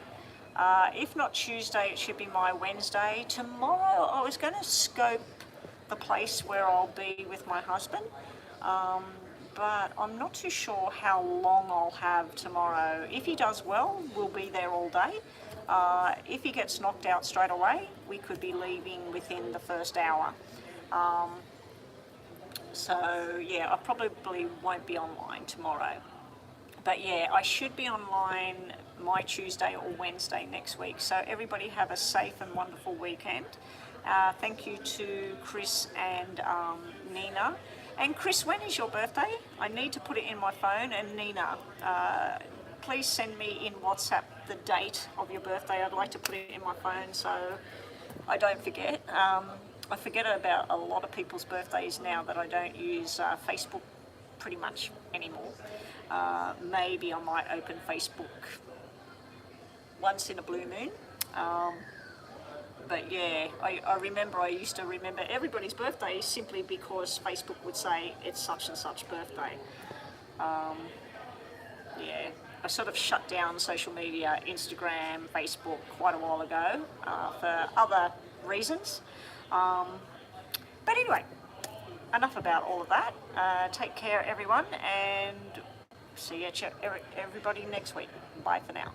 If not Tuesday, it should be my Wednesday. Tomorrow, I was going to scope the place where I'll be with my husband, but I'm not too sure how long I'll have tomorrow. If he does well, we'll be there all day. If he gets knocked out straight away, we could be leaving within the first hour. So yeah, I probably won't be online tomorrow. But yeah, I should be online my Tuesday or Wednesday next week. So everybody have a safe and wonderful weekend. Thank you to Chris and Nina. And Chris, when is your birthday? I need to put it in my phone. And Nina, please send me in WhatsApp the date of your birthday. I'd like to put it in my phone so I don't forget. I forget about a lot of people's birthdays now that I don't use Facebook pretty much anymore. Maybe I might open Facebook once in a blue moon. But yeah, I remember I used to remember everybody's birthday simply because Facebook would say it's such and such birthday. Yeah, I sort of shut down social media, Instagram, Facebook quite a while ago for other reasons. But anyway, enough about all of that. Take care, everyone, and see you everybody next week. Bye for now.